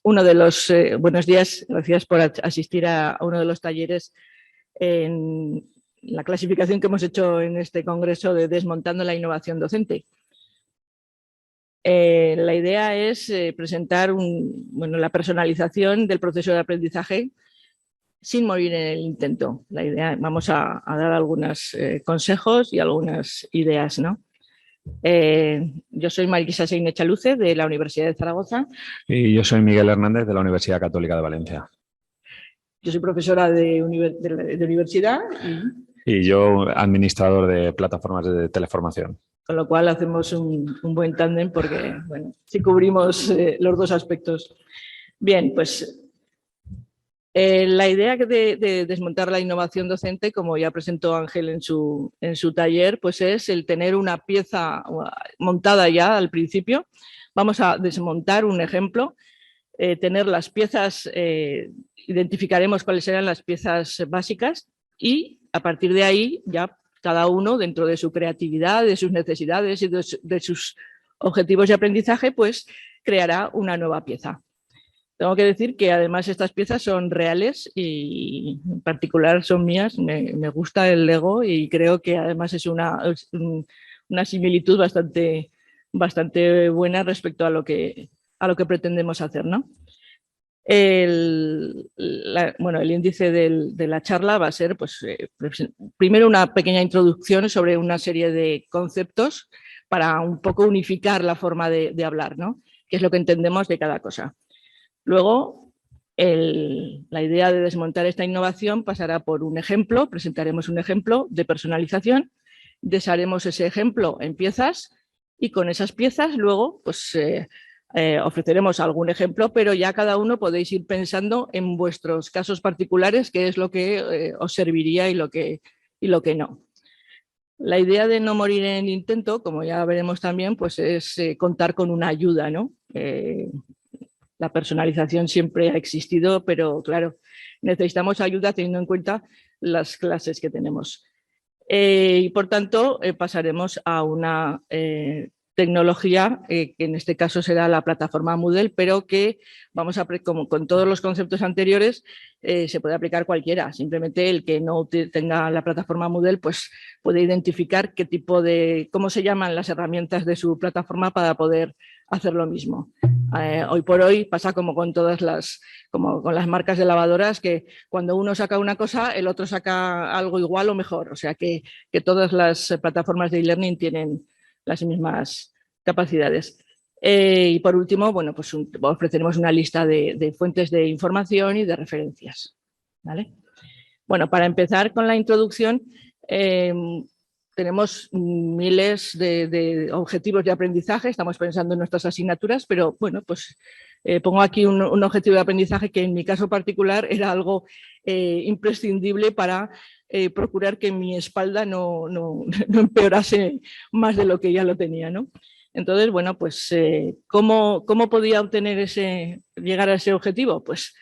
uno de los, buenos días, gracias por asistir a uno de los talleres en la clasificación que hemos hecho en este congreso de Desmontando la innovación docente. La idea es presentar la personalización del proceso de aprendizaje sin morir en el intento. La idea, vamos a dar algunos consejos y algunas ideas, ¿no? Yo soy Marisa Seine Chaluce, de la Universidad de Zaragoza. Y yo soy Miguel Hernández, de la Universidad Católica de Valencia. Yo soy profesora de universidad. Y yo administrador de plataformas de teleformación. Con lo cual hacemos un buen tándem porque, bueno, sí cubrimos los dos aspectos. Bien, pues la idea de desmontar la innovación docente, como ya presentó Ángel en su taller, pues es el tener una pieza montada ya al principio. Vamos a desmontar un ejemplo, tener las piezas, identificaremos cuáles serán las piezas básicas y a partir de ahí ya cada uno, dentro de su creatividad, de sus necesidades y de sus objetivos de aprendizaje, pues creará una nueva pieza. Tengo que decir que además estas piezas son reales y en particular son mías. Me gusta el Lego y creo que además es una similitud bastante buena respecto a lo que pretendemos hacer, ¿no? El índice de la charla va a ser, pues, primero una pequeña introducción sobre una serie de conceptos para un poco unificar la forma de hablar, ¿no? Qué es lo que entendemos de cada cosa. Luego, la idea de desmontar esta innovación pasará por un ejemplo, presentaremos un ejemplo de personalización, desharemos ese ejemplo en piezas y con esas piezas luego, pues, ofreceremos algún ejemplo, pero ya cada uno podéis ir pensando en vuestros casos particulares qué es lo que os serviría y lo que no. La idea de no morir en el intento, como ya veremos también, pues es contar con una ayuda, ¿no? La personalización siempre ha existido, pero claro, necesitamos ayuda teniendo en cuenta las clases que tenemos. Y por tanto, pasaremos a una tecnología que en este caso será la plataforma Moodle, pero que como con todos los conceptos anteriores, se puede aplicar cualquiera. Simplemente el que no tenga la plataforma Moodle, pues puede identificar cómo se llaman las herramientas de su plataforma para poder hacer lo mismo. Hoy por hoy pasa como con como con las marcas de lavadoras, que cuando uno saca una cosa, el otro saca algo igual o mejor. O sea que todas las plataformas de e-learning tienen las mismas capacidades. Y por último, bueno, pues ofreceremos una lista de fuentes de información y de referencias, ¿vale? Bueno, para empezar con la introducción, tenemos miles de objetivos de aprendizaje, estamos pensando en nuestras asignaturas, pero bueno, pues pongo aquí un objetivo de aprendizaje que en mi caso particular era algo imprescindible para procurar que mi espalda no empeorase más de lo que ya lo tenía, ¿no? Entonces, bueno, pues ¿cómo podía llegar a ese objetivo? Pues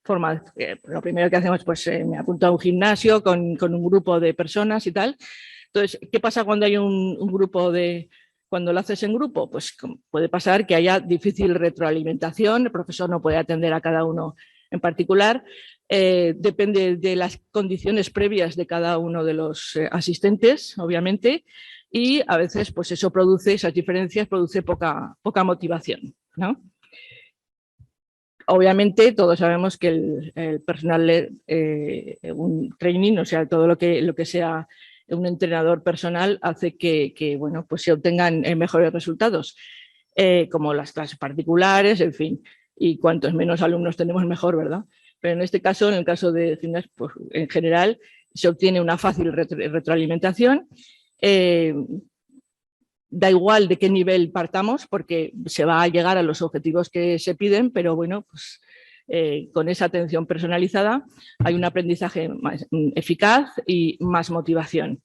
lo primero que hacemos, pues me apunto a un gimnasio con un grupo de personas y tal. Entonces, ¿qué pasa cuando hay un grupo cuando lo haces en grupo? Pues puede pasar que haya difícil retroalimentación, el profesor no puede atender a cada uno en particular, depende de las condiciones previas de cada uno de los asistentes, obviamente, y a veces pues esas diferencias produce poca motivación, ¿no? Obviamente todos sabemos que el personal, un training, o sea, todo lo que sea un entrenador personal hace que bueno, pues se obtengan mejores resultados, como las clases particulares, en fin, y cuantos menos alumnos tenemos mejor, ¿verdad? Pero en este caso, en el caso de gimnasio, pues, en general se obtiene una fácil retroalimentación. Da igual de qué nivel partamos porque se va a llegar a los objetivos que se piden, pero bueno, pues con esa atención personalizada hay un aprendizaje más eficaz y más motivación.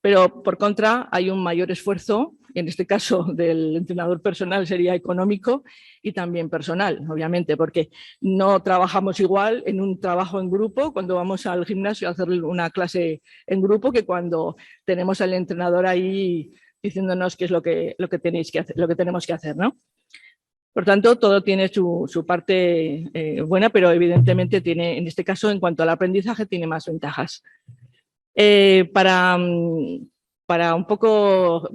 Pero por contra hay un mayor esfuerzo, en este caso del entrenador personal sería económico y también personal, obviamente, porque no trabajamos igual en un trabajo en grupo cuando vamos al gimnasio a hacer una clase en grupo que cuando tenemos al entrenador ahí diciéndonos qué es lo que tenemos que hacer, ¿no? Por tanto, todo tiene su parte buena, pero evidentemente tiene, en este caso, en cuanto al aprendizaje, tiene más ventajas. Para un poco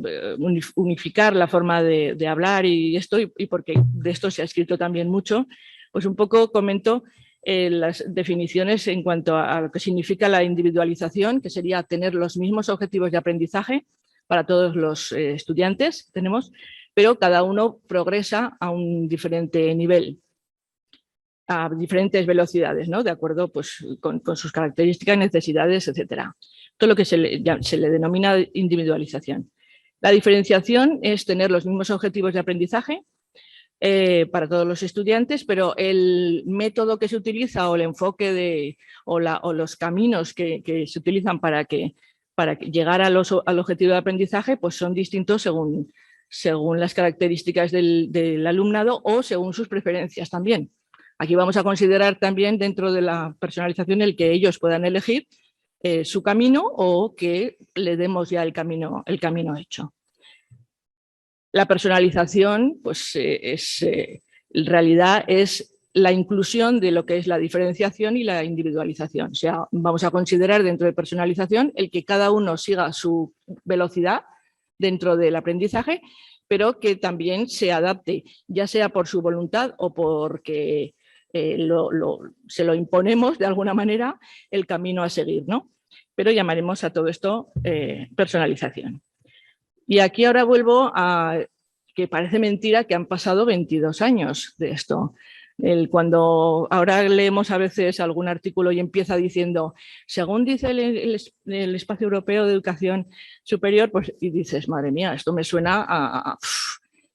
unificar la forma de hablar y esto, y porque de esto se ha escrito también mucho, pues un poco comento las definiciones en cuanto a lo que significa la individualización, que sería tener los mismos objetivos de aprendizaje para todos los estudiantes que tenemos, pero cada uno progresa a un diferente nivel, a diferentes velocidades, ¿no? De acuerdo pues, con sus características, necesidades, etcétera. Todo lo que se le denomina individualización. La diferenciación es tener los mismos objetivos de aprendizaje para todos los estudiantes, pero el método que se utiliza o el enfoque o los caminos que se utilizan para llegar al objetivo de aprendizaje pues son distintos según las características del alumnado o según sus preferencias también. Aquí vamos a considerar también dentro de la personalización el que ellos puedan elegir su camino o que le demos ya el camino hecho. La personalización, pues en realidad es la inclusión de lo que es la diferenciación y la individualización. O sea, vamos a considerar dentro de personalización el que cada uno siga su velocidad dentro del aprendizaje, pero que también se adapte, ya sea por su voluntad o porque se lo imponemos de alguna manera el camino a seguir, ¿no? Pero llamaremos a todo esto personalización. Y aquí ahora vuelvo a que parece mentira que han pasado 22 años de esto. Cuando ahora leemos a veces algún artículo y empieza diciendo, según dice el Espacio Europeo de Educación Superior, pues, y dices, madre mía, esto me suena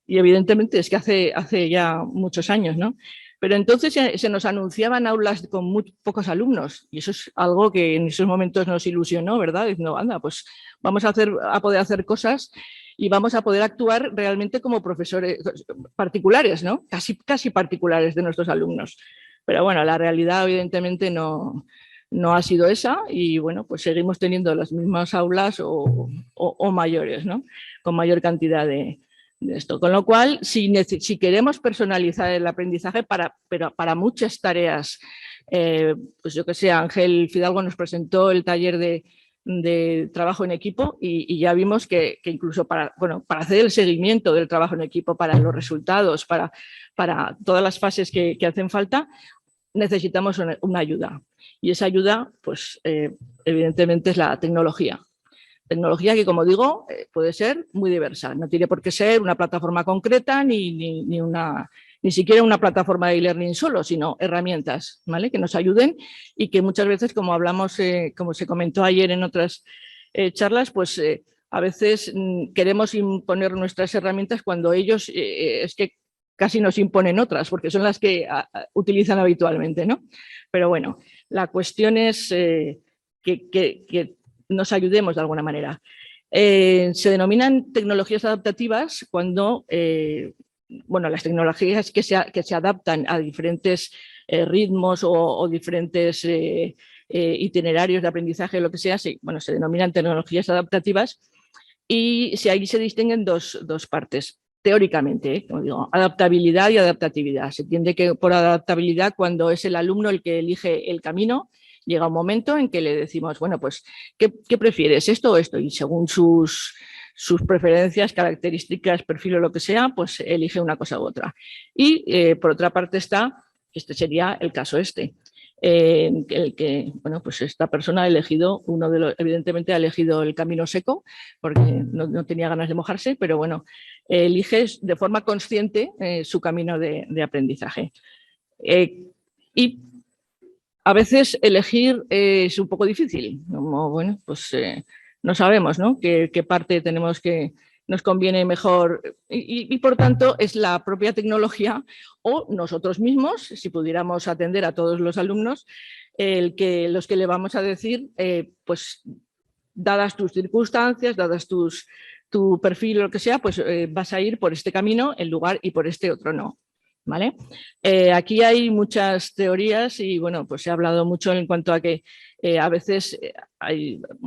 y evidentemente es que hace ya muchos años, ¿no? Pero entonces se nos anunciaban aulas con muy pocos alumnos y eso es algo que en esos momentos nos ilusionó, ¿verdad? Diciendo, anda, pues vamos a poder hacer cosas y vamos a poder actuar realmente como profesores particulares, ¿no? Casi particulares de nuestros alumnos. Pero bueno, la realidad evidentemente no ha sido esa y bueno, pues seguimos teniendo las mismas aulas o mayores, ¿no? Con mayor cantidad de esto. Con lo cual, si queremos personalizar el aprendizaje para muchas tareas, pues yo que sé, Ángel Fidalgo nos presentó el taller de trabajo en equipo y ya vimos que incluso para hacer el seguimiento del trabajo en equipo, para los resultados, para todas las fases que hacen falta, necesitamos una ayuda. Y esa ayuda, pues evidentemente es la tecnología. Tecnología que, como digo, puede ser muy diversa. No tiene por qué ser una plataforma concreta ni siquiera una plataforma de e-learning solo, sino herramientas, ¿vale? Que nos ayuden y que muchas veces, como hablamos, como se comentó ayer en otras charlas, pues a veces queremos imponer nuestras herramientas cuando ellos es que casi nos imponen otras, porque son las que utilizan habitualmente, ¿no? Pero bueno, la cuestión es que nos ayudemos de alguna manera. Se denominan tecnologías adaptativas cuando, las tecnologías que se adaptan a diferentes ritmos o diferentes itinerarios de aprendizaje, lo que sea, se denominan tecnologías adaptativas y ahí se distinguen dos partes. Teóricamente, como digo, adaptabilidad y adaptatividad. Se entiende que por adaptabilidad, cuando es el alumno el que elige el camino, llega un momento en que le decimos, bueno, pues, ¿qué prefieres? ¿Esto o esto? Y según sus preferencias, características, perfil o lo que sea, pues elige una cosa u otra. Y por otra parte está, este sería el caso el que, pues esta persona ha elegido evidentemente ha elegido el camino seco porque no tenía ganas de mojarse, pero bueno, elige de forma consciente su camino de aprendizaje. Y a veces elegir es un poco difícil, como, bueno, pues no sabemos, ¿no? qué parte tenemos que nos conviene mejor y por tanto es la propia tecnología o nosotros mismos, si pudiéramos atender a todos los alumnos, los que le vamos a decir, pues dadas tus circunstancias, dadas tu perfil o lo que sea, pues vas a ir por este camino en lugar y por este otro no. ¿vale? Aquí hay muchas teorías y bueno, pues se ha hablado mucho en cuanto a que a veces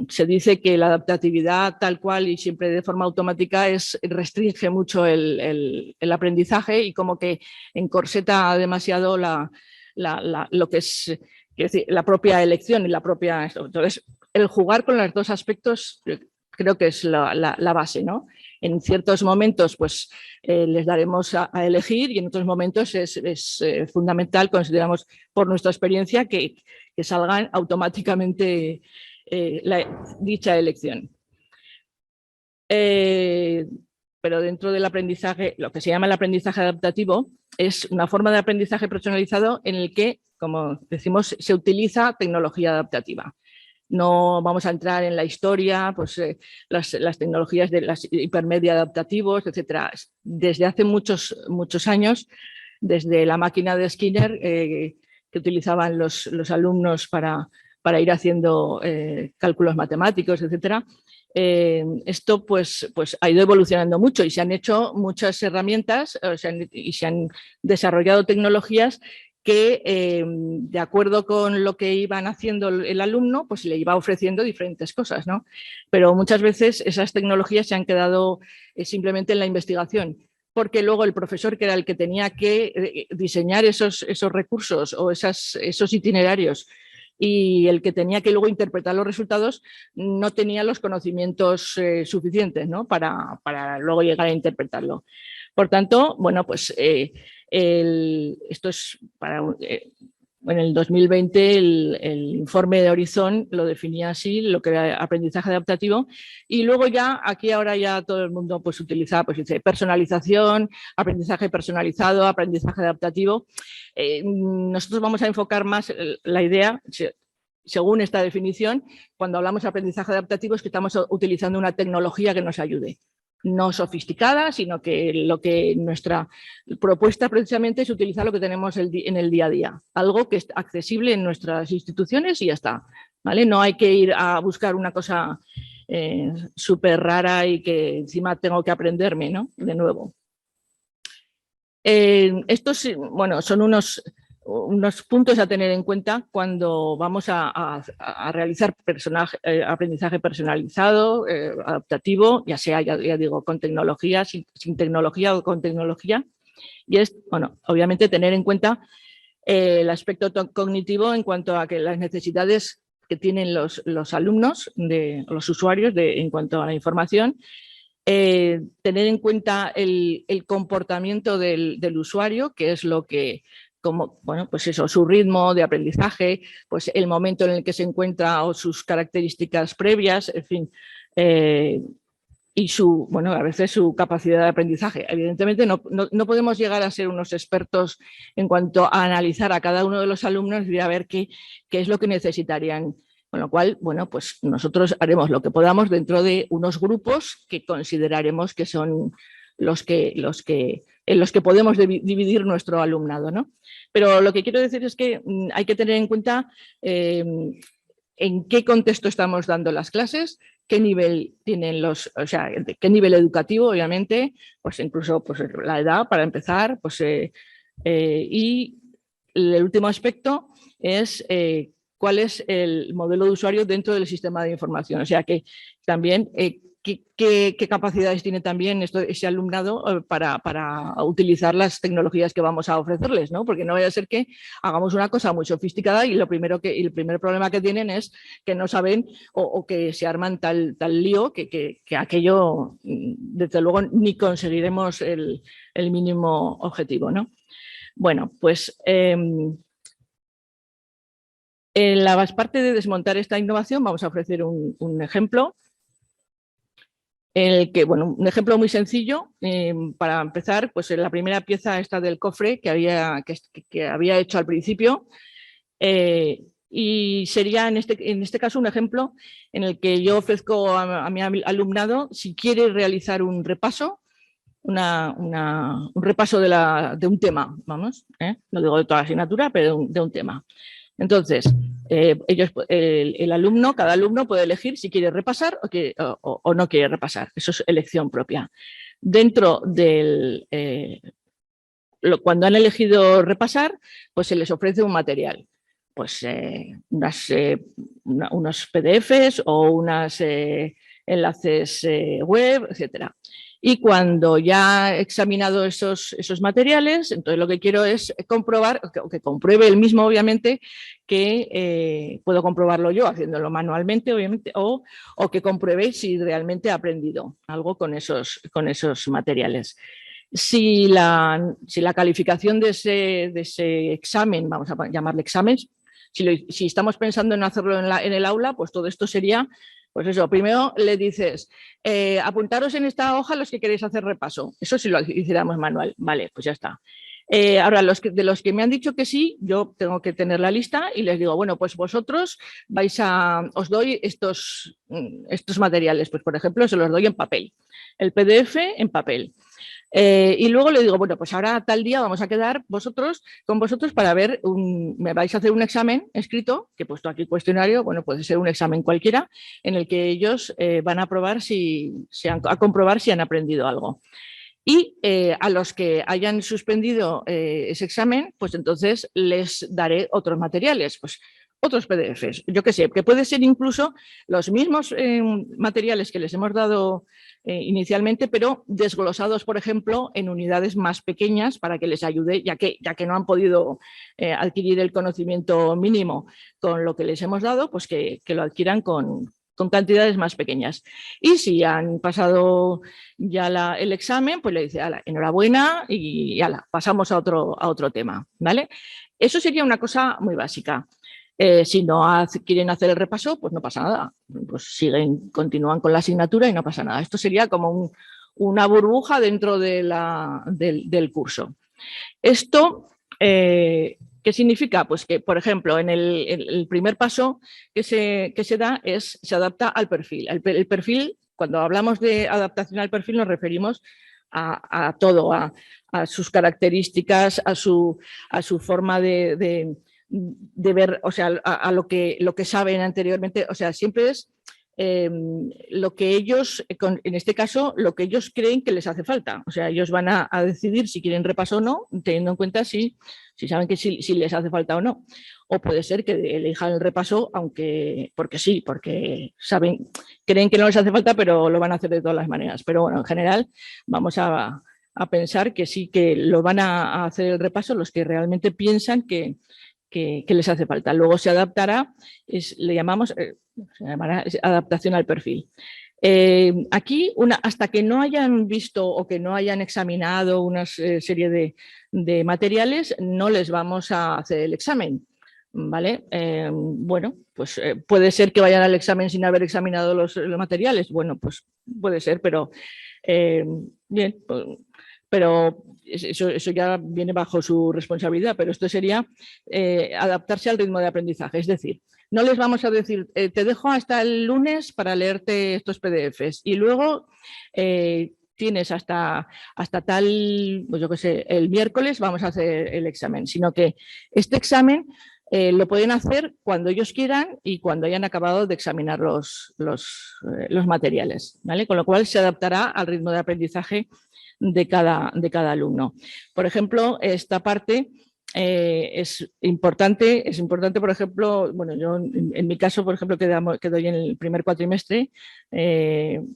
se dice que la adaptatividad tal cual y siempre de forma automática restringe mucho el aprendizaje y como que encorseta demasiado lo que es decir, la propia elección y la propia... Entonces, el jugar con los dos aspectos creo que es la base, ¿no? En ciertos momentos pues les daremos a elegir y en otros momentos es fundamental, consideramos por nuestra experiencia, que salgan automáticamente dicha elección. Pero dentro del aprendizaje, lo que se llama el aprendizaje adaptativo, es una forma de aprendizaje personalizado en el que, como decimos, se utiliza tecnología adaptativa. No vamos a entrar en la historia, pues las tecnologías de las hipermedia adaptativos, etcétera. Desde hace muchos años, desde la máquina de Skinner que utilizaban los alumnos para ir haciendo cálculos matemáticos, etcétera. Esto pues ha ido evolucionando mucho y se han hecho muchas herramientas y se han desarrollado tecnologías que de acuerdo con lo que iban haciendo el alumno, pues le iba ofreciendo diferentes cosas, ¿no? Pero muchas veces esas tecnologías se han quedado simplemente en la investigación, porque luego el profesor, que era el que tenía que diseñar esos recursos o esos itinerarios y el que tenía que luego interpretar los resultados, no tenía los conocimientos suficientes, ¿no? para luego llegar a interpretarlo. Por tanto, bueno, pues esto es para... en el 2020 el informe de Horizon lo definía así, lo que era aprendizaje adaptativo, y luego ya aquí ahora ya todo el mundo pues utiliza, pues dice personalización, aprendizaje personalizado, aprendizaje adaptativo. Nosotros vamos a enfocar más la idea, según esta definición, cuando hablamos de aprendizaje adaptativo es que estamos utilizando una tecnología que nos ayude. No sofisticada, sino que lo que nuestra propuesta precisamente es utilizar lo que tenemos en el día a día, algo que es accesible en nuestras instituciones y ya está, ¿vale? No hay que ir a buscar una cosa súper rara y que encima tengo que aprenderme, ¿no? De nuevo. Estos, bueno, son unos puntos a tener en cuenta cuando vamos a realizar aprendizaje personalizado, adaptativo, ya sea, ya digo, con tecnología, sin tecnología o con tecnología. Y es, bueno, obviamente tener en cuenta el aspecto cognitivo en cuanto a que las necesidades que tienen los alumnos, los usuarios en cuanto a la información, tener en cuenta el comportamiento del usuario, que es lo que, como, bueno, pues eso, su ritmo de aprendizaje, pues el momento en el que se encuentra o sus características previas, en fin, y bueno, a veces su capacidad de aprendizaje. Evidentemente no podemos llegar a ser unos expertos en cuanto a analizar a cada uno de los alumnos y a ver qué es lo que necesitarían. Con lo cual, bueno, pues nosotros haremos lo que podamos dentro de unos grupos que consideraremos que son en los que podemos dividir nuestro alumnado, ¿no? Pero lo que quiero decir es que hay que tener en cuenta en qué contexto estamos dando las clases, qué nivel tienen qué nivel educativo, obviamente, pues incluso pues, la edad para empezar, pues, y el último aspecto es cuál es el modelo de usuario dentro del sistema de información. O sea, que también qué capacidades tiene también ese alumnado para utilizar las tecnologías que vamos a ofrecerles, ¿no? Porque no vaya a ser que hagamos una cosa muy sofisticada y el primer problema que tienen es que no saben o que se arman tal lío que aquello, desde luego, ni conseguiremos el mínimo objetivo, ¿no? Bueno, pues... en la parte de desmontar esta innovación vamos a ofrecer un ejemplo, en el que, bueno, un ejemplo muy sencillo. Para empezar, pues en la primera pieza esta del cofre que había hecho al principio, y sería en este caso un ejemplo en el que yo ofrezco a mi alumnado, si quiere realizar un repaso, un repaso de un tema, vamos, no digo de toda la asignatura, pero de un tema. Entonces, cada alumno puede elegir si quiere repasar o no quiere repasar. Eso es elección propia. Dentro del cuando han elegido repasar, pues se les ofrece un material, pues unos PDFs o unos enlaces web, etcétera. Y cuando ya he examinado esos materiales, entonces lo que quiero es comprobar, que compruebe él mismo, obviamente, que puedo comprobarlo yo haciéndolo manualmente, obviamente, o que compruebe si realmente ha aprendido algo con esos materiales. Si la calificación de ese examen, vamos a llamarle examen, si estamos pensando en hacerlo en el aula, pues todo esto sería, pues eso, primero le dices, apuntaros en esta hoja los que queréis hacer repaso. Eso si lo hiciéramos manual, vale, pues ya está. Ahora, de los que me han dicho que sí, yo tengo que tener la lista y les digo, bueno, pues vosotros os doy estos materiales, pues por ejemplo, se los doy en papel, el PDF en papel. Y luego le digo, bueno, pues ahora tal día vamos a quedar con vosotros para ver, me vais a hacer un examen escrito, que he puesto aquí cuestionario, bueno, puede ser un examen cualquiera, en el que ellos van a probar a comprobar si han aprendido algo. Y a los que hayan suspendido ese examen, pues entonces les daré otros materiales, pues otros PDFs, yo qué sé, que puede ser incluso los mismos materiales que les hemos dado inicialmente, pero desglosados, por ejemplo, en unidades más pequeñas para que les ayude, ya que no han podido adquirir el conocimiento mínimo con lo que les hemos dado, pues que lo adquieran con cantidades más pequeñas. Y si han pasado ya el examen, pues le dice, enhorabuena y pasamos a otro tema, ¿vale? Eso sería una cosa muy básica. Si no quieren hacer el repaso, pues no pasa nada. Pues continúan con la asignatura y no pasa nada. Esto sería como una burbuja dentro del curso. Esto, ¿qué significa? Pues que, por ejemplo, en el primer paso que se da se adapta al perfil. El perfil, cuando hablamos de adaptación al perfil, nos referimos a todo, a sus características, a su forma de ver, o sea, a lo que saben anteriormente, o sea, siempre es lo que ellos, en este caso, lo que ellos creen que les hace falta. O sea, ellos van a decidir si quieren repaso o no, teniendo en cuenta si saben que si les hace falta o no. O puede ser que elijan el repaso, porque sí, porque creen que no les hace falta, pero lo van a hacer de todas las maneras. Pero bueno, en general, vamos a pensar que sí, que lo van a hacer el repaso los que realmente piensan que les hace falta. Luego se adaptará, le llamamos, se llamará adaptación al perfil. Aquí, hasta que no hayan visto o que no hayan examinado una serie de materiales, no les vamos a hacer el examen, ¿vale? Bueno, pues puede ser que vayan al examen sin haber examinado los materiales. Bueno, pues puede ser, pero bien, pero eso ya viene bajo su responsabilidad, pero esto sería adaptarse al ritmo de aprendizaje. Es decir, no les vamos a decir, te dejo hasta el lunes para leerte estos PDFs y luego tienes hasta tal, pues yo qué sé, el miércoles vamos a hacer el examen, sino que este examen lo pueden hacer cuando ellos quieran y cuando hayan acabado de examinar los materiales, ¿vale? Con lo cual se adaptará al ritmo de aprendizaje de cada alumno. Por ejemplo, esta parte es importante, por ejemplo, bueno, yo en mi caso, por ejemplo, que doy en el primer cuatrimestre,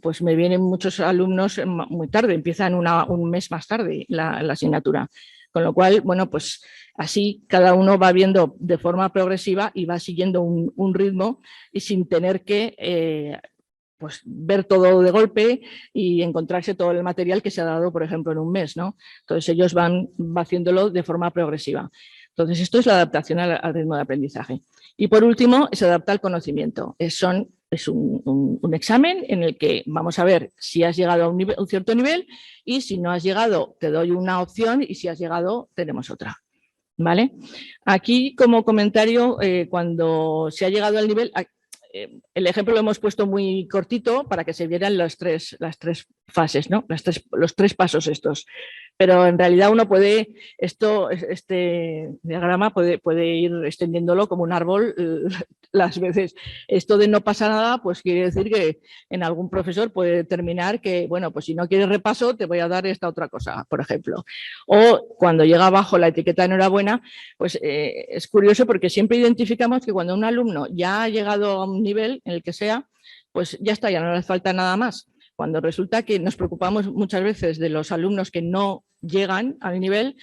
pues me vienen muchos alumnos muy tarde, empiezan un mes más tarde la asignatura. Con lo cual, bueno, pues así cada uno va viendo de forma progresiva y va siguiendo un ritmo y sin tener que pues ver todo de golpe y encontrarse todo el material que se ha dado, por ejemplo, en un mes, ¿no? Entonces ellos van haciéndolo de forma progresiva. Entonces esto es la adaptación al ritmo de aprendizaje. Y por último, se adapta al conocimiento. Es un examen en el que vamos a ver si has llegado a un cierto nivel y si no has llegado, te doy una opción y si has llegado, tenemos otra. ¿Vale? Aquí, como comentario, cuando se ha llegado al nivel, el ejemplo lo hemos puesto muy cortito para que se vieran las tres fases, ¿no? Los tres pasos estos. Pero en realidad uno puede, este diagrama puede ir extendiéndolo como un árbol las veces. Esto de no pasa nada, pues quiere decir que en algún profesor puede determinar que, bueno, pues si no quieres repaso, te voy a dar esta otra cosa, por ejemplo. O cuando llega abajo la etiqueta de enhorabuena, pues es curioso porque siempre identificamos que cuando un alumno ya ha llegado a un nivel en el que sea, pues ya está, ya no le hace falta nada más. Cuando resulta que nos preocupamos muchas veces de los alumnos que no llegan al nivel,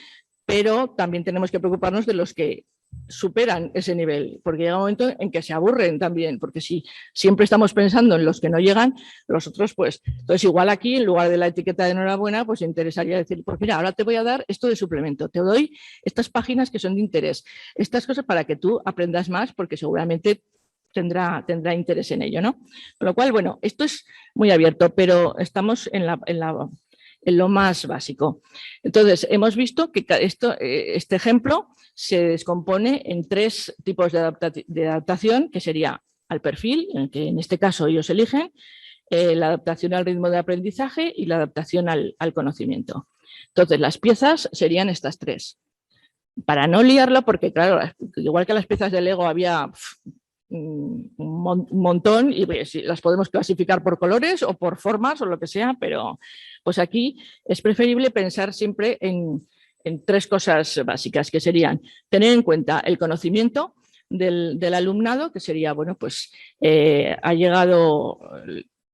pero también tenemos que preocuparnos de los que superan ese nivel, porque llega un momento en que se aburren también, porque si siempre estamos pensando en los que no llegan, los otros pues, entonces igual aquí en lugar de la etiqueta de enhorabuena, pues interesaría decir, pues mira, ahora te voy a dar esto de suplemento, te doy estas páginas que son de interés, estas cosas para que tú aprendas más, porque seguramente tendrá interés en ello, ¿no? Con lo cual, bueno, esto es muy abierto, pero estamos en lo más básico. Entonces, hemos visto que este ejemplo se descompone en 3 tipos de adaptación, que sería al perfil, en el que en este caso ellos eligen, la adaptación al ritmo de aprendizaje y la adaptación al conocimiento. Entonces, las piezas serían estas 3. Para no liarlo, porque claro, igual que las piezas de Lego había un montón y pues, las podemos clasificar por colores o por formas o lo que sea, pero pues aquí es preferible pensar siempre en 3 cosas básicas, que serían tener en cuenta el conocimiento del alumnado, que sería, bueno, pues ha llegado,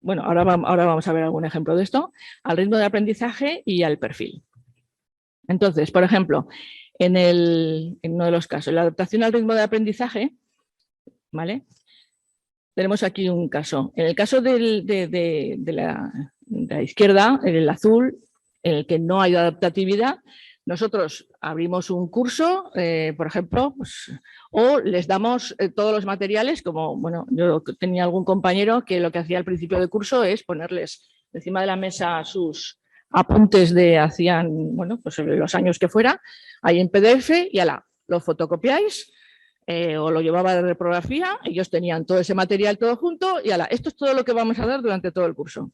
bueno, ahora vamos a ver algún ejemplo de esto, al ritmo de aprendizaje y al perfil. Entonces, por ejemplo, en uno de los casos, la adaptación al ritmo de aprendizaje, ¿vale? Tenemos aquí un caso. En el caso de la izquierda, en el azul, en el que no hay adaptatividad, nosotros abrimos un curso, por ejemplo, pues, o les damos todos los materiales, como, bueno, yo tenía algún compañero que lo que hacía al principio del curso es ponerles encima de la mesa sus apuntes de hacían, bueno, pues los años que fuera, ahí en PDF y ala, lo fotocopiáis, o lo llevaba de reprografía, ellos tenían todo ese material todo junto y ala, esto es todo lo que vamos a dar durante todo el curso.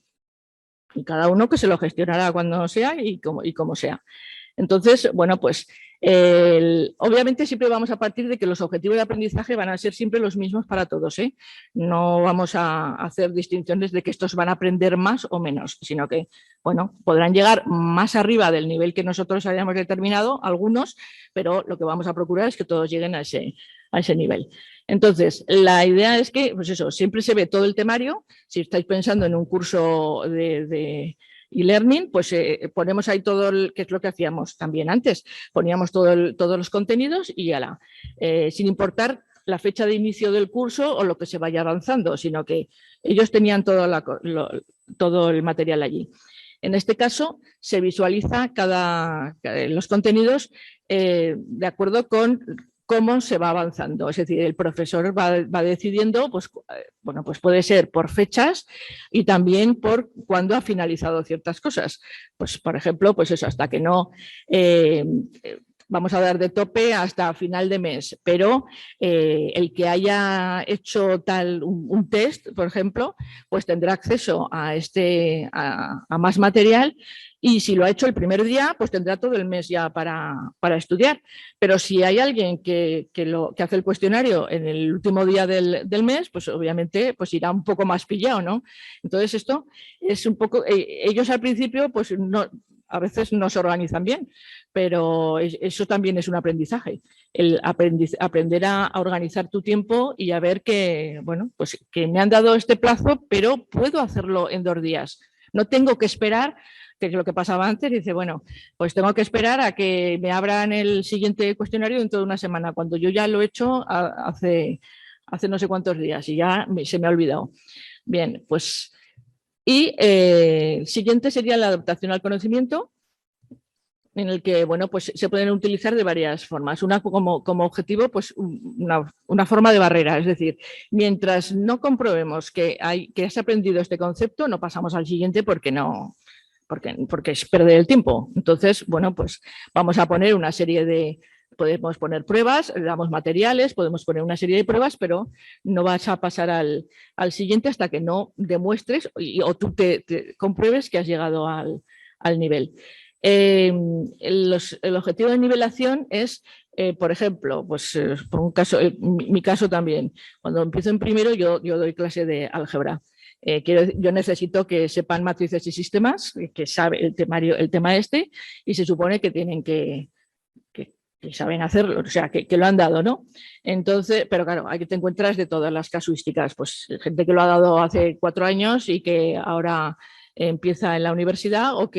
Y cada uno que se lo gestionará cuando sea y como sea. Entonces, bueno, pues obviamente siempre vamos a partir de que los objetivos de aprendizaje van a ser siempre los mismos para todos, ¿eh? No vamos a hacer distinciones de que estos van a aprender más o menos, sino que, bueno, podrán llegar más arriba del nivel que nosotros hayamos determinado, algunos, pero lo que vamos a procurar es que todos lleguen a ese nivel. Entonces, la idea es que, pues eso, siempre se ve todo el temario. Si estáis pensando en un curso de e-learning, pues ponemos ahí todo, que es lo que hacíamos también antes, poníamos todos los contenidos y ala, sin importar la fecha de inicio del curso o lo que se vaya avanzando, sino que ellos tenían todo el material allí. En este caso, se visualiza los contenidos de acuerdo con cómo se va avanzando. Es decir, el profesor va decidiendo, pues, bueno, pues puede ser por fechas y también por cuándo ha finalizado ciertas cosas. Pues, por ejemplo, pues eso, hasta que no vamos a dar de tope hasta final de mes, pero el que haya hecho un test, por ejemplo, pues tendrá acceso a más material. Y si lo ha hecho el primer día, pues tendrá todo el mes ya para estudiar. Pero si hay alguien que hace el cuestionario en el último día del mes, pues obviamente pues irá un poco más pillado, ¿no? Entonces esto es un poco, ellos al principio pues no, a veces no se organizan bien, pero eso también es un aprendizaje, el aprender a organizar tu tiempo y a ver que, bueno, pues que me han dado este plazo, pero puedo hacerlo en 2 días. No tengo que esperar, que es lo que pasaba antes, dice, bueno, pues tengo que esperar a que me abran el siguiente cuestionario dentro de una semana, cuando yo ya lo he hecho hace no sé cuántos días y ya se me ha olvidado. Bien, pues, y el siguiente sería la adaptación al conocimiento, en el que, bueno, pues se pueden utilizar de varias formas. Una como objetivo, pues una forma de barrera, es decir, mientras no comprobemos que has aprendido este concepto, no pasamos al siguiente porque es perder el tiempo. Entonces, bueno, pues vamos a poner una serie podemos poner pruebas, le damos materiales, podemos poner una serie de pruebas, pero no vas a pasar al siguiente hasta que no demuestres o tú te compruebes que has llegado al nivel. El objetivo de nivelación es, por ejemplo, pues por un caso, mi caso también, cuando empiezo en primero yo doy clase de álgebra. Yo necesito que sepan matrices y sistemas, que sabe el tema este, y se supone que tienen que saben hacerlo, o sea, que lo han dado, ¿no? Entonces, pero claro, aquí te encuentras de todas las casuísticas, pues gente que lo ha dado hace 4 años y que ahora empieza en la universidad, o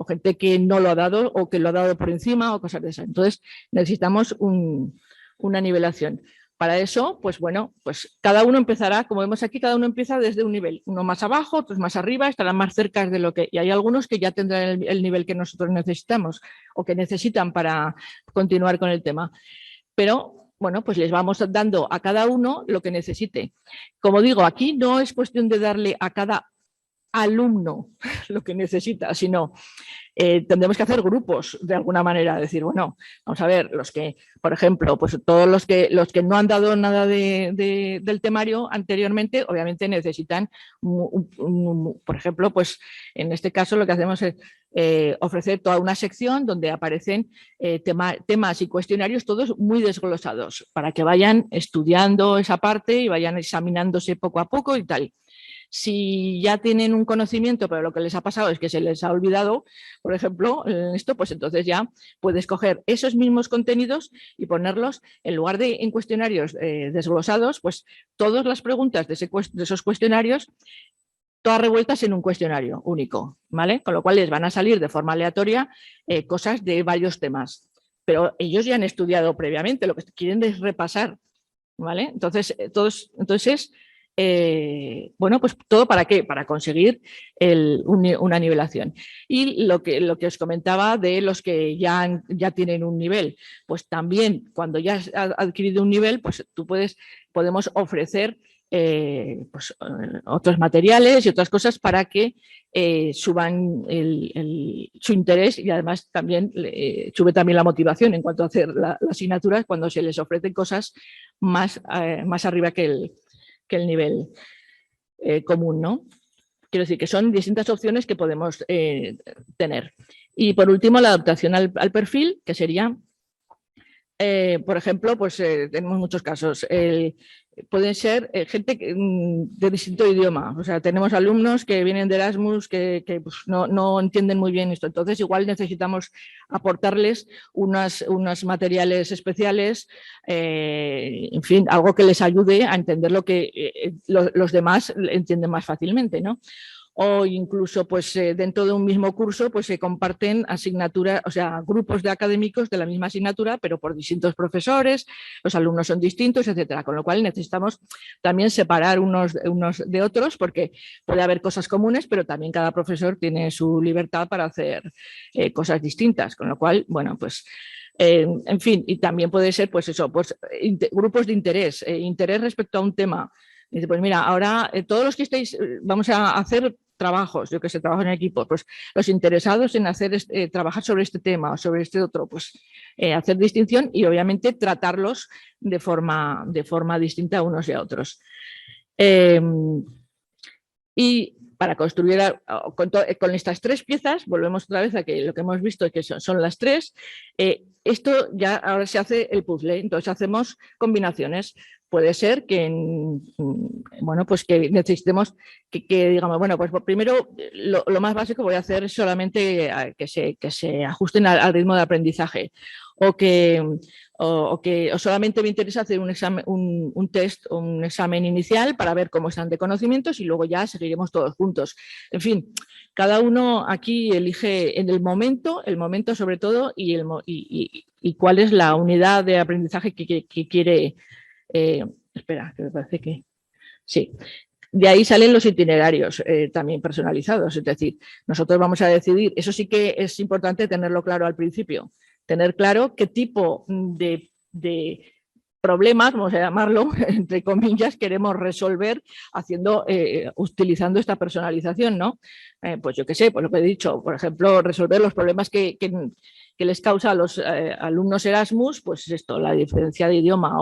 gente que no lo ha dado o que lo ha dado por encima o cosas de esas. Entonces, necesitamos una nivelación. Para eso, pues bueno, pues cada uno empezará, como vemos aquí, cada uno empieza desde un nivel, uno más abajo, otros más arriba, estarán más cerca de lo que... Y hay algunos que ya tendrán el nivel que nosotros necesitamos o que necesitan para continuar con el tema. Pero, bueno, pues les vamos dando a cada uno lo que necesite. Como digo, aquí no es cuestión de darle a cada alumno lo que necesita, sino tendremos que hacer grupos de alguna manera, decir, bueno, vamos a ver, los que, por ejemplo, pues todos los que no han dado nada del temario anteriormente, obviamente necesitan, por ejemplo, pues en este caso lo que hacemos es ofrecer toda una sección donde aparecen temas y cuestionarios todos muy desglosados, para que vayan estudiando esa parte y vayan examinándose poco a poco y tal. Si ya tienen un conocimiento, pero lo que les ha pasado es que se les ha olvidado, por ejemplo, esto, pues entonces ya puedes coger esos mismos contenidos y ponerlos, en lugar de en cuestionarios desglosados, pues todas las preguntas de esos cuestionarios, todas revueltas en un cuestionario único, ¿vale? Con lo cual les van a salir de forma aleatoria cosas de varios temas. Pero ellos ya han estudiado previamente, lo que quieren es repasar, ¿vale? Entonces bueno, pues todo ¿para qué? Para conseguir una nivelación. Y lo que os comentaba de los que ya tienen un nivel, pues también cuando ya has adquirido un nivel, pues podemos ofrecer otros materiales y otras cosas para que suban su interés, y además también sube también la motivación en cuanto a hacer la asignatura cuando se les ofrecen cosas más arriba que el nivel común, ¿no? Quiero decir que son distintas opciones que podemos tener. Y por último, la adaptación al perfil, que sería, por ejemplo, pues tenemos muchos casos. Pueden ser gente de distinto idioma. O sea, tenemos alumnos que vienen de Erasmus que pues no entienden muy bien esto. Entonces, igual necesitamos aportarles unos materiales especiales, en fin, algo que les ayude a entender lo que los demás entienden más fácilmente, ¿no? O incluso pues dentro de un mismo curso pues se comparten asignaturas, o sea, grupos de académicos de la misma asignatura, pero por distintos profesores, los alumnos son distintos, etcétera. Con lo cual necesitamos también separar unos de otros, porque puede haber cosas comunes, pero también cada profesor tiene su libertad para hacer cosas distintas. Con lo cual, bueno, pues en fin, y también puede ser pues eso, pues grupos de interés, interés respecto a un tema. Dice, pues mira, ahora todos los que estéis, vamos a hacer trabajos, yo que sé, trabajo en equipo, pues los interesados en trabajar sobre este tema o sobre este otro, pues hacer distinción y obviamente tratarlos de forma distinta a unos y a otros. Y para construir con estas 3 piezas, volvemos otra vez a que lo que hemos visto es que son las 3, esto ya ahora se hace el puzzle, entonces hacemos combinaciones. Puede ser que, bueno, pues que necesitemos que digamos, bueno, pues primero lo más básico voy a hacer solamente que se ajusten al ritmo de aprendizaje, o solamente me interesa hacer un examen, un test o un examen inicial para ver cómo están de conocimientos y luego ya seguiremos todos juntos. En fin, cada uno aquí elige en el momento sobre todo y cuál es la unidad de aprendizaje que quiere. Espera, que me parece que sí. De ahí salen los itinerarios también personalizados, es decir, nosotros vamos a decidir, eso sí que es importante tenerlo claro al principio, tener claro qué tipo de problemas, vamos a llamarlo, entre comillas, queremos resolver utilizando esta personalización, ¿no? Pues yo qué sé, pues lo que he dicho, por ejemplo, resolver los problemas que que les causa a los alumnos Erasmus, pues esto, la diferencia de idioma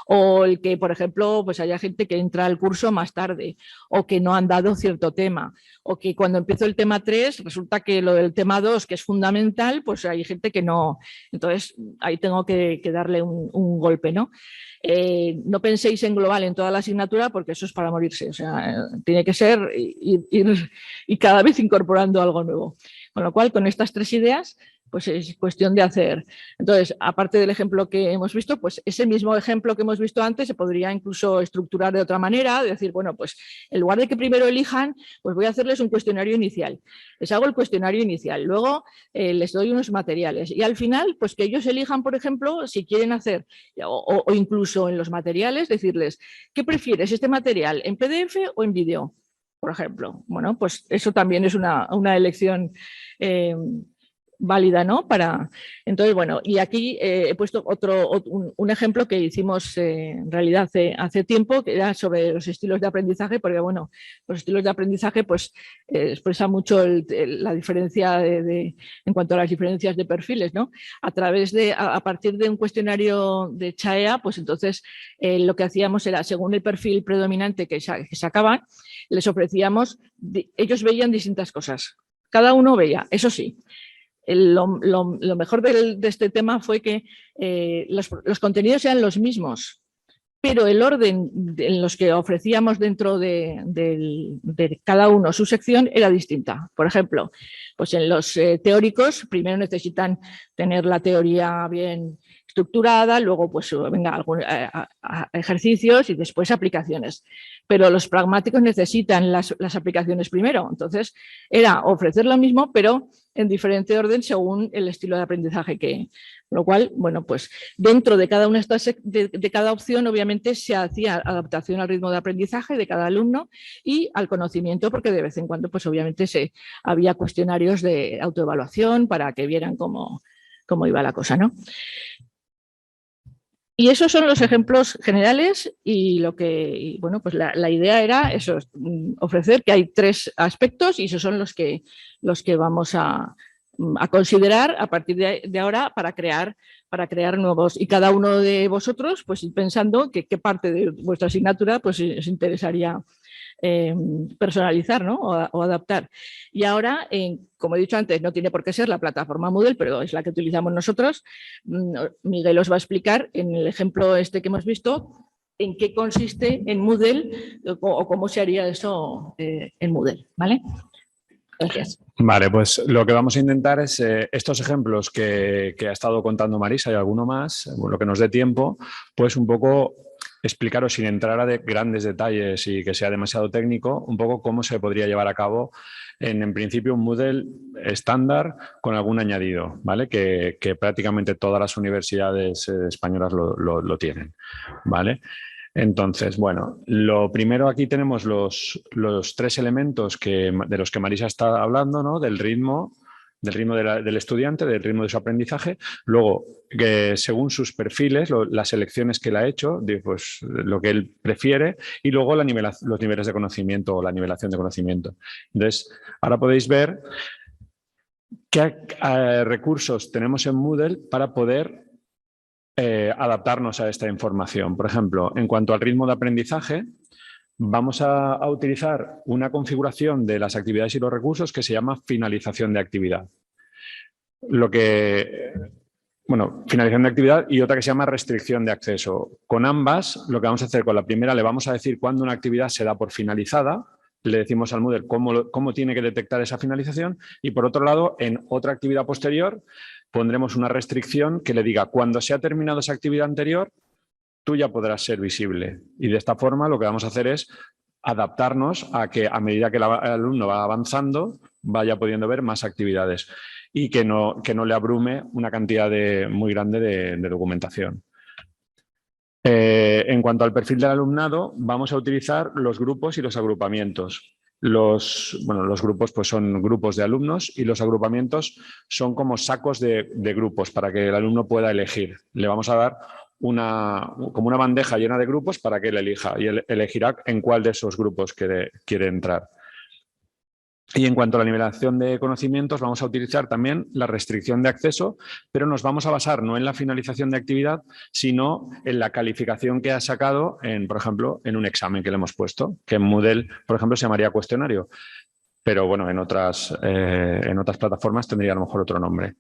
o el que, por ejemplo, pues haya gente que entra al curso más tarde o que no han dado cierto tema o que cuando empiezo el tema 3 resulta que lo del tema 2, que es fundamental, pues hay gente que no. Entonces, ahí tengo que darle un golpe, ¿no? No penséis en global en toda la asignatura porque eso es para morirse, o sea, tiene que ser ir y cada vez incorporando algo nuevo. Con lo cual, con estas 3 ideas, pues es cuestión de hacer. Entonces, aparte del ejemplo que hemos visto, pues ese mismo ejemplo que hemos visto antes se podría incluso estructurar de otra manera, decir, bueno, pues en lugar de que primero elijan, pues voy a hacerles un cuestionario inicial. Les hago el cuestionario inicial, luego les doy unos materiales y al final, pues que ellos elijan, por ejemplo, si quieren hacer, o incluso en los materiales, decirles, ¿qué prefieres, este material en PDF o en vídeo? Por ejemplo, bueno, pues eso también es una elección válida, ¿no? Entonces, bueno, y aquí he puesto un ejemplo que hicimos en realidad hace tiempo, que era sobre los estilos de aprendizaje, porque, bueno, los estilos de aprendizaje pues expresa mucho la diferencia en cuanto a las diferencias de perfiles, ¿no? A partir de un cuestionario de CHAEA, pues entonces lo que hacíamos era, según el perfil predominante que sacaban, les ofrecíamos, ellos veían distintas cosas. Cada uno veía, eso sí. Lo mejor de este tema fue que los contenidos eran los mismos, pero el orden en los que ofrecíamos dentro de cada uno su sección era distinta. Por ejemplo, pues en los teóricos primero necesitan tener la teoría bien estructurada, luego pues venga ejercicios y después aplicaciones. Pero los pragmáticos necesitan las aplicaciones primero. Entonces era ofrecer lo mismo, pero en diferente orden según el estilo de aprendizaje con lo cual, bueno, pues dentro de cada una de cada opción, obviamente, se hacía adaptación al ritmo de aprendizaje de cada alumno y al conocimiento, porque de vez en cuando, pues obviamente, había cuestionarios de autoevaluación para que vieran cómo iba la cosa, ¿no? Y esos son los ejemplos generales y bueno, pues la idea era eso, ofrecer que hay 3 aspectos y esos son los que vamos a considerar a partir de ahora para crear nuevos. Y cada uno de vosotros, pues ir pensando qué parte de vuestra asignatura pues os interesaría personalizar, ¿no? o adaptar. Y ahora, como he dicho antes, no tiene por qué ser la plataforma Moodle, pero es la que utilizamos nosotros. Miguel os va a explicar en el ejemplo este que hemos visto en qué consiste en Moodle o cómo se haría eso en Moodle, ¿vale? Gracias. Vale, pues lo que vamos a intentar es estos ejemplos que ha estado contando Marisa y alguno más, lo que nos dé tiempo, pues un poco explicaros sin entrar a grandes detalles y que sea demasiado técnico, un poco cómo se podría llevar a cabo en principio un Moodle estándar con algún añadido, ¿vale? Que prácticamente todas las universidades españolas lo tienen, ¿vale? Entonces, bueno, lo primero aquí tenemos los 3 elementos de los que Marisa está hablando, ¿no? Del ritmo del estudiante, del ritmo de su aprendizaje. Luego, que según sus perfiles, las elecciones que él ha hecho, pues lo que él prefiere, y luego los niveles de conocimiento o la nivelación de conocimiento. Entonces, ahora podéis ver qué recursos tenemos en Moodle para poder adaptarnos a esta información. Por ejemplo, en cuanto al ritmo de aprendizaje, vamos a utilizar una configuración de las actividades y los recursos que se llama finalización de actividad. Finalización de actividad y otra que se llama restricción de acceso. Con ambas, lo que vamos a hacer con la primera, le vamos a decir cuándo una actividad se da por finalizada, le decimos al Moodle cómo tiene que detectar esa finalización y, por otro lado, en otra actividad posterior, pondremos una restricción que le diga cuando se ha terminado esa actividad anterior, tú ya podrás ser visible. Y de esta forma lo que vamos a hacer es adaptarnos a que a medida que el alumno va avanzando vaya pudiendo ver más actividades y que no le abrume una cantidad muy grande de documentación. En cuanto al perfil del alumnado, vamos a utilizar los grupos y los agrupamientos. Los grupos pues son grupos de alumnos y los agrupamientos son como sacos de grupos para que el alumno pueda elegir. Le vamos a dar como una bandeja llena de grupos para que él elija y él elegirá en cuál de esos grupos quiere entrar. Y en cuanto a la nivelación de conocimientos, vamos a utilizar también la restricción de acceso, pero nos vamos a basar no en la finalización de actividad, sino en la calificación que ha sacado, por ejemplo, en un examen que le hemos puesto, que en Moodle, por ejemplo, se llamaría cuestionario. Pero bueno, en otras plataformas tendría a lo mejor otro nombre.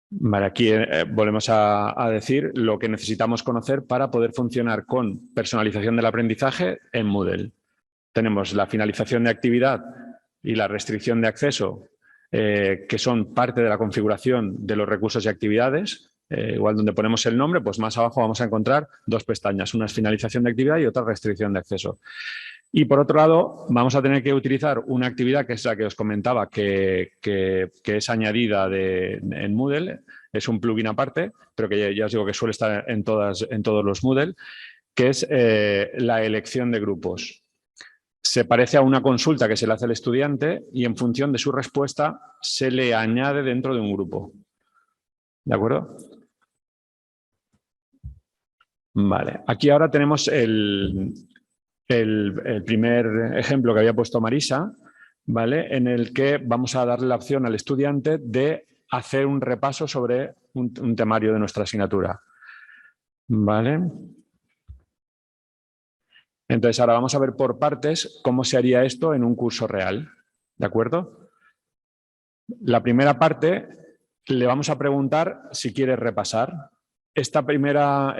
Vale, aquí volvemos a decir lo que necesitamos conocer para poder funcionar con personalización del aprendizaje en Moodle. Tenemos la finalización de actividad y la restricción de acceso, que son parte de la configuración de los recursos y actividades. Igual donde ponemos el nombre, pues más abajo vamos a encontrar dos pestañas. Una es finalización de actividad y otra restricción de acceso. Y por otro lado, vamos a tener que utilizar una actividad que es la que os comentaba, que es añadida en Moodle. Es un plugin aparte, pero que ya os digo que suele estar en todos los Moodle, que es la elección de grupos. Se parece a una consulta que se le hace al estudiante y en función de su respuesta se le añade dentro de un grupo. ¿De acuerdo? Vale, aquí ahora tenemos el primer ejemplo que había puesto Marisa, ¿vale? En el que vamos a darle la opción al estudiante de hacer un repaso sobre un temario de nuestra asignatura. ¿Vale? Entonces, ahora vamos a ver por partes cómo se haría esto en un curso real. ¿De acuerdo? La primera parte le vamos a preguntar si quiere repasar. Esta primera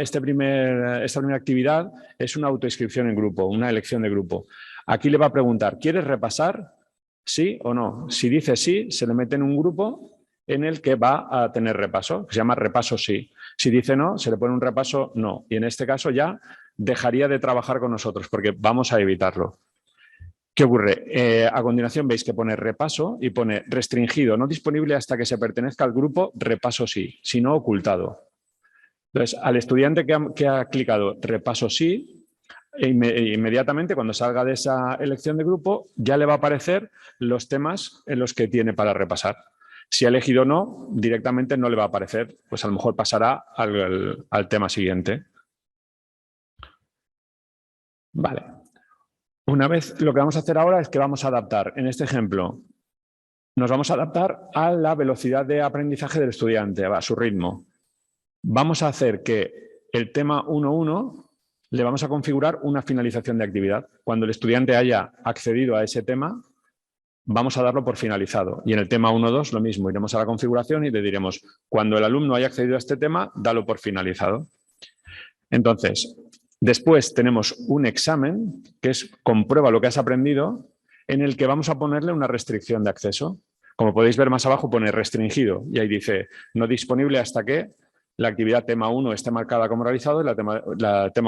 actividad es una autoinscripción en grupo, una elección de grupo. Aquí le va a preguntar, ¿quieres repasar? ¿Sí o no? Si dice sí, se le mete en un grupo en el que va a tener repaso, que se llama repaso sí. Si dice no, se le pone un repaso no. Y en este caso ya dejaría de trabajar con nosotros porque vamos a evitarlo. ¿Qué ocurre? A continuación veis que pone repaso y pone restringido, no disponible hasta que se pertenezca al grupo repaso sí, si no ocultado. Entonces, al estudiante que ha clicado repaso sí, inmediatamente cuando salga de esa elección de grupo ya le va a aparecer los temas en los que tiene para repasar. Si ha elegido no, directamente no le va a aparecer, pues a lo mejor pasará al tema siguiente. Vale. Una vez, lo que vamos a hacer ahora es que vamos a adaptar, en este ejemplo, nos vamos a adaptar a la velocidad de aprendizaje del estudiante, a su ritmo. Vamos a hacer que el tema 1.1 le vamos a configurar una finalización de actividad. Cuando el estudiante haya accedido a ese tema, vamos a darlo por finalizado. Y en el tema 1.2 lo mismo, iremos a la configuración y le diremos, cuando el alumno haya accedido a este tema, dalo por finalizado. Entonces, después tenemos un examen, que es comprueba lo que has aprendido, en el que vamos a ponerle una restricción de acceso. Como podéis ver más abajo pone restringido y ahí dice no disponible hasta que la actividad tema 1 esté marcada como realizado y la tema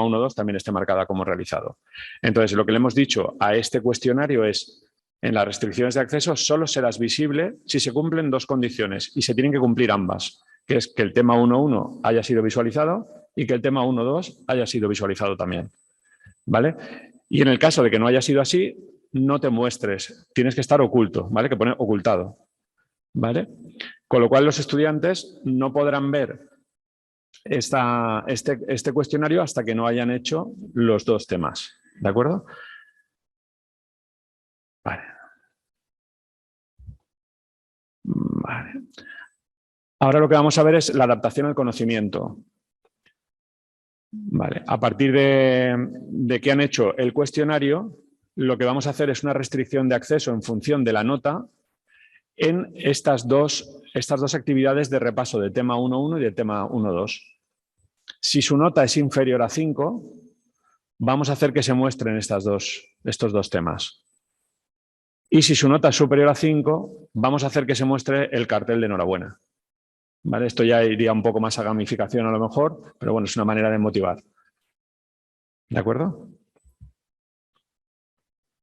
1.2 también esté marcada como realizado. Entonces, lo que le hemos dicho a este cuestionario es, en las restricciones de acceso solo serás visible si se cumplen dos condiciones y se tienen que cumplir ambas, que es que el tema 1.1 haya sido visualizado y que el tema 1.2 haya sido visualizado también. ¿Vale? Y en el caso de que no haya sido así, no te muestres, tienes que estar oculto, ¿vale? Que pone ocultado. ¿Vale? Con lo cual los estudiantes no podrán ver este cuestionario hasta que no hayan hecho los dos temas. ¿De acuerdo? Vale. Vale. Ahora lo que vamos a ver es la adaptación al conocimiento. Vale. A partir de que han hecho el cuestionario, lo que vamos a hacer es una restricción de acceso en función de la nota en estas dos actividades de repaso de tema 1.1 y de tema 1.2. Si su nota es inferior a 5, vamos a hacer que se muestren estos dos temas. Y si su nota es superior a 5, vamos a hacer que se muestre el cartel de enhorabuena. ¿Vale? Esto ya iría un poco más a gamificación a lo mejor, pero bueno, es una manera de motivar. ¿De acuerdo?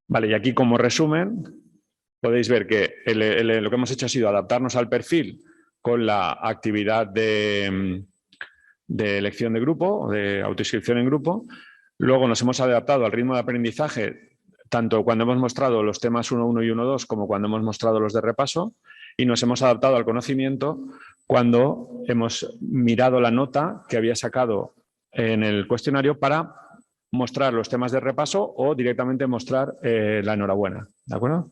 Vale, y aquí como resumen, podéis ver que lo que hemos hecho ha sido adaptarnos al perfil con la actividad de elección de grupo, de autoinscripción en grupo. Luego nos hemos adaptado al ritmo de aprendizaje, tanto cuando hemos mostrado los temas 1.1 y 1.2 como cuando hemos mostrado los de repaso, y nos hemos adaptado al conocimiento cuando hemos mirado la nota que había sacado en el cuestionario para mostrar los temas de repaso o directamente mostrar la enhorabuena. ¿De acuerdo?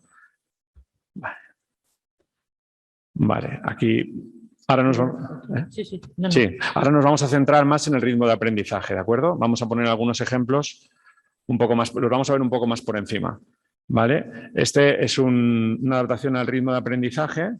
Vale. Vale, aquí... Ahora nos vamos, Sí, ahora nos vamos a centrar más en el ritmo de aprendizaje, ¿de acuerdo? Vamos a poner algunos ejemplos un poco más, los vamos a ver un poco más por encima, ¿vale? Este es una adaptación al ritmo de aprendizaje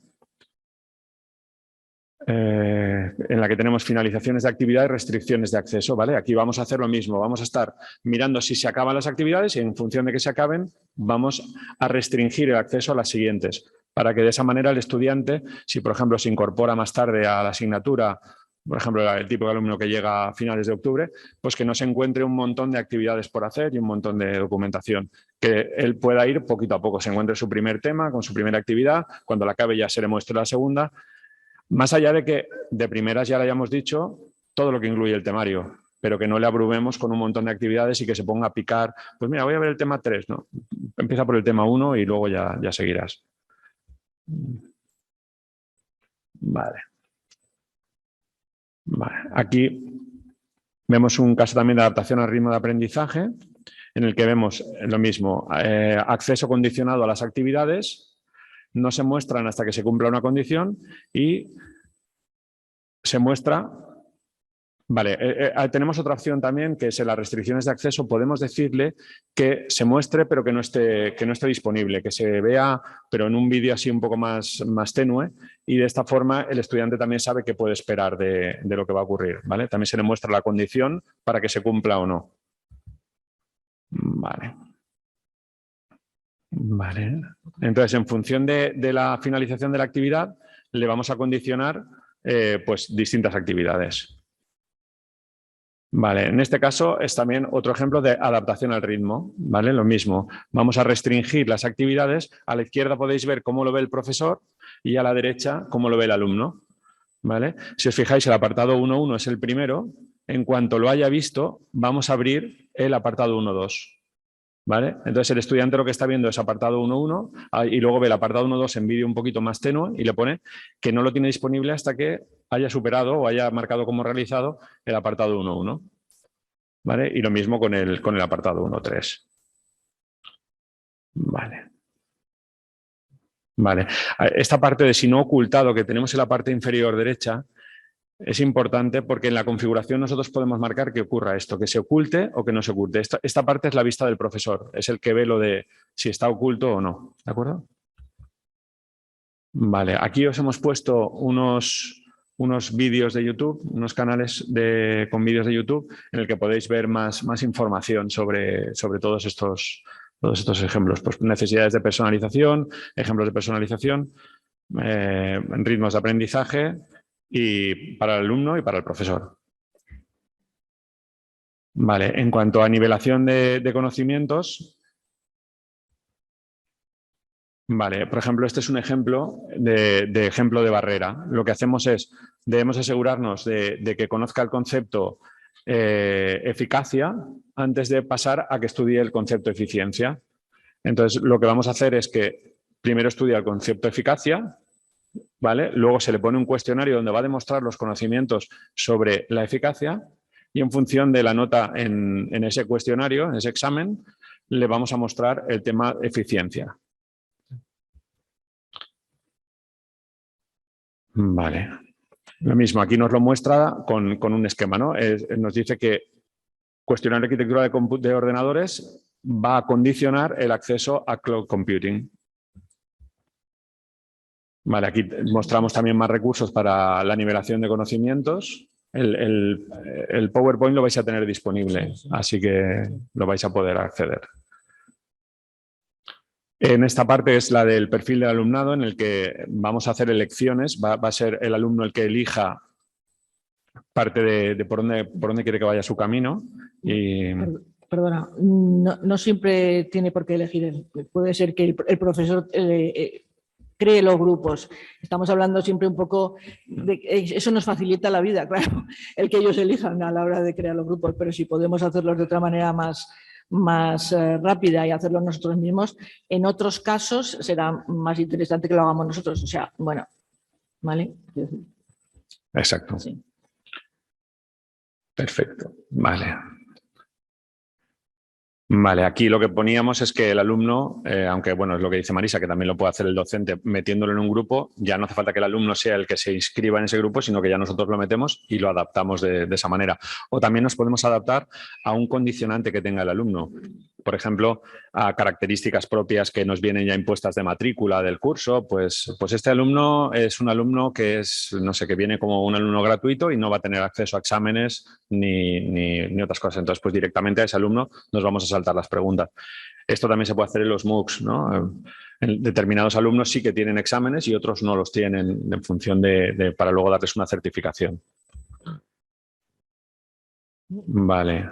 en la que tenemos finalizaciones de actividad y restricciones de acceso, ¿vale? Aquí vamos a hacer lo mismo, vamos a estar mirando si se acaban las actividades y en función de que se acaben vamos a restringir el acceso a las siguientes, para que de esa manera el estudiante, si por ejemplo se incorpora más tarde a la asignatura, por ejemplo el tipo de alumno que llega a finales de octubre, pues que no se encuentre un montón de actividades por hacer y un montón de documentación, que él pueda ir poquito a poco, se encuentre su primer tema con su primera actividad, cuando la acabe ya se le muestre la segunda. Más allá de que de primeras ya le hayamos dicho todo lo que incluye el temario, pero que no le abrumemos con un montón de actividades y que se ponga a picar, pues mira, voy a ver el tema 3, ¿no? Empieza por el tema 1 y luego ya seguirás. Vale. Aquí vemos un caso también de adaptación al ritmo de aprendizaje, en el que vemos lo mismo, acceso condicionado a las actividades, no se muestran hasta que se cumpla una condición y se muestra... Vale, tenemos otra opción también, que es en las restricciones de acceso. Podemos decirle que se muestre, pero que no esté disponible, que se vea, pero en un vídeo así un poco más tenue, y de esta forma el estudiante también sabe qué puede esperar de lo que va a ocurrir, ¿vale? También se le muestra la condición para que se cumpla o no. Vale. Vale. Entonces, en función de la finalización de la actividad, le vamos a condicionar pues distintas actividades. Vale, en este caso es también otro ejemplo de adaptación al ritmo, ¿vale? Lo mismo, vamos a restringir las actividades. A la izquierda podéis ver cómo lo ve el profesor y a la derecha cómo lo ve el alumno, ¿vale? Si os fijáis, el apartado 1.1 es el primero. En cuanto lo haya visto, vamos a abrir el apartado 1.2. ¿Vale? Entonces el estudiante lo que está viendo es apartado 1.1 y luego ve el apartado 1.2 en vídeo un poquito más tenue y le pone que no lo tiene disponible hasta que haya superado o haya marcado como realizado el apartado 1.1. ¿Vale? Y lo mismo con el apartado 1.3. Vale. Vale. Esta parte de si no ocultado que tenemos en la parte inferior derecha es importante porque en la configuración nosotros podemos marcar que ocurra esto, que se oculte o que no se oculte. Esta parte es la vista del profesor, es el que ve lo de si está oculto o no. ¿De acuerdo? Vale, aquí os hemos puesto unos vídeos de YouTube, unos canales con vídeos de YouTube en el que podéis ver más información sobre todos estos ejemplos. Pues necesidades de personalización, ejemplos de personalización, ritmos de aprendizaje, y para el alumno y para el profesor. Vale, en cuanto a nivelación de conocimientos, vale, por ejemplo, este es un ejemplo de ejemplo de barrera. Lo que hacemos es, debemos asegurarnos de que conozca el concepto eficacia antes de pasar a que estudie el concepto eficiencia. Entonces, lo que vamos a hacer es que primero estudia el concepto eficacia, ¿vale? Luego se le pone un cuestionario donde va a demostrar los conocimientos sobre la eficacia y en función de la nota en ese cuestionario, en ese examen, le vamos a mostrar el tema eficiencia. Vale. Lo mismo, aquí nos lo muestra con un esquema, ¿no? Nos dice que cuestionar arquitectura de ordenadores va a condicionar el acceso a cloud computing. Vale, aquí mostramos también más recursos para la nivelación de conocimientos. El PowerPoint lo vais a tener disponible, así que lo vais a poder acceder. En esta parte es la del perfil del alumnado, en el que vamos a hacer elecciones. Va a ser el alumno el que elija parte de por dónde quiere que vaya su camino. Y... Perdona, no siempre tiene por qué elegir él. Puede ser que el profesor cree los grupos. Estamos hablando siempre un poco de eso nos facilita la vida, claro, el que ellos elijan a la hora de crear los grupos, pero si podemos hacerlos de otra manera más rápida y hacerlo nosotros mismos, en otros casos será más interesante que lo hagamos nosotros. O sea, bueno, ¿vale? Exacto. Sí. Perfecto, vale. Vale, aquí lo que poníamos es que el alumno, aunque bueno, es lo que dice Marisa, que también lo puede hacer el docente metiéndolo en un grupo, ya no hace falta que el alumno sea el que se inscriba en ese grupo, sino que ya nosotros lo metemos y lo adaptamos de esa manera. O también nos podemos adaptar a un condicionante que tenga el alumno. Por ejemplo, a características propias que nos vienen ya impuestas de matrícula del curso, pues este alumno es un alumno que es, no sé, que viene como un alumno gratuito y no va a tener acceso a exámenes ni otras cosas. Entonces, pues directamente a ese alumno nos vamos a saltar las preguntas. Esto también se puede hacer en los MOOCs, ¿no? En determinados alumnos sí que tienen exámenes y otros no los tienen en función para luego darles una certificación. Vale.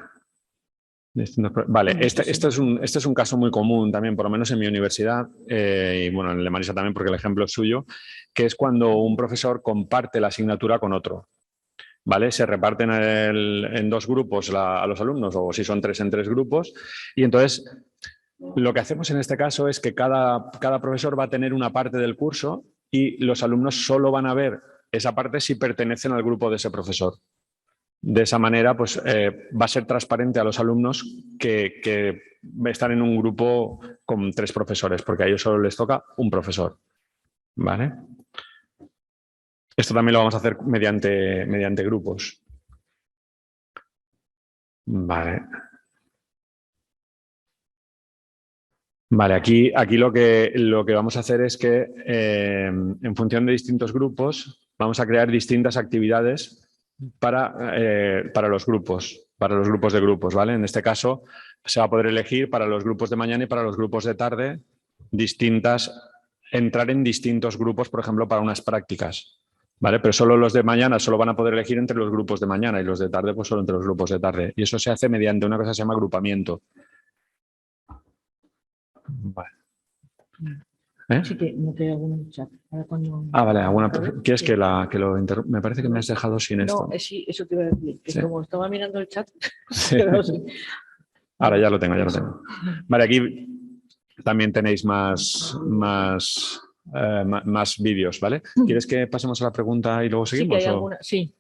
Vale, este es un caso muy común también, por lo menos en mi universidad, y bueno, en el de Marisa también, porque el ejemplo es suyo, que es cuando un profesor comparte la asignatura con otro. ¿Vale? Se reparten en dos grupos a los alumnos, o si son tres, en tres grupos, y entonces lo que hacemos en este caso es que cada profesor va a tener una parte del curso y los alumnos solo van a ver esa parte si pertenecen al grupo de ese profesor. De esa manera, pues va a ser transparente a los alumnos que están en un grupo con tres profesores, porque a ellos solo les toca un profesor. ¿Vale? Esto también lo vamos a hacer mediante grupos. Vale. Vale, aquí lo que vamos a hacer es que en función de distintos grupos vamos a crear distintas actividades para los grupos de grupos, ¿vale? En este caso se va a poder elegir para los grupos de mañana y para los grupos de tarde entrar en distintos grupos, por ejemplo, para unas prácticas, ¿vale? Pero solo los de mañana solo van a poder elegir entre los grupos de mañana y los de tarde pues solo entre los grupos de tarde. Y eso se hace mediante una cosa que se llama agrupamiento. Vale. Sí, que no te hago un chat. Vale. ¿Quieres que lo interrumpa? Me parece que me has dejado sin esto. No, sí, eso te iba a decir. Que como estaba mirando el chat. Sí. Ahora ya lo tengo. Vale, aquí también tenéis más vídeos, ¿vale? ¿Quieres que pasemos a la pregunta y luego seguimos? Sí, que hay alguna. Sí.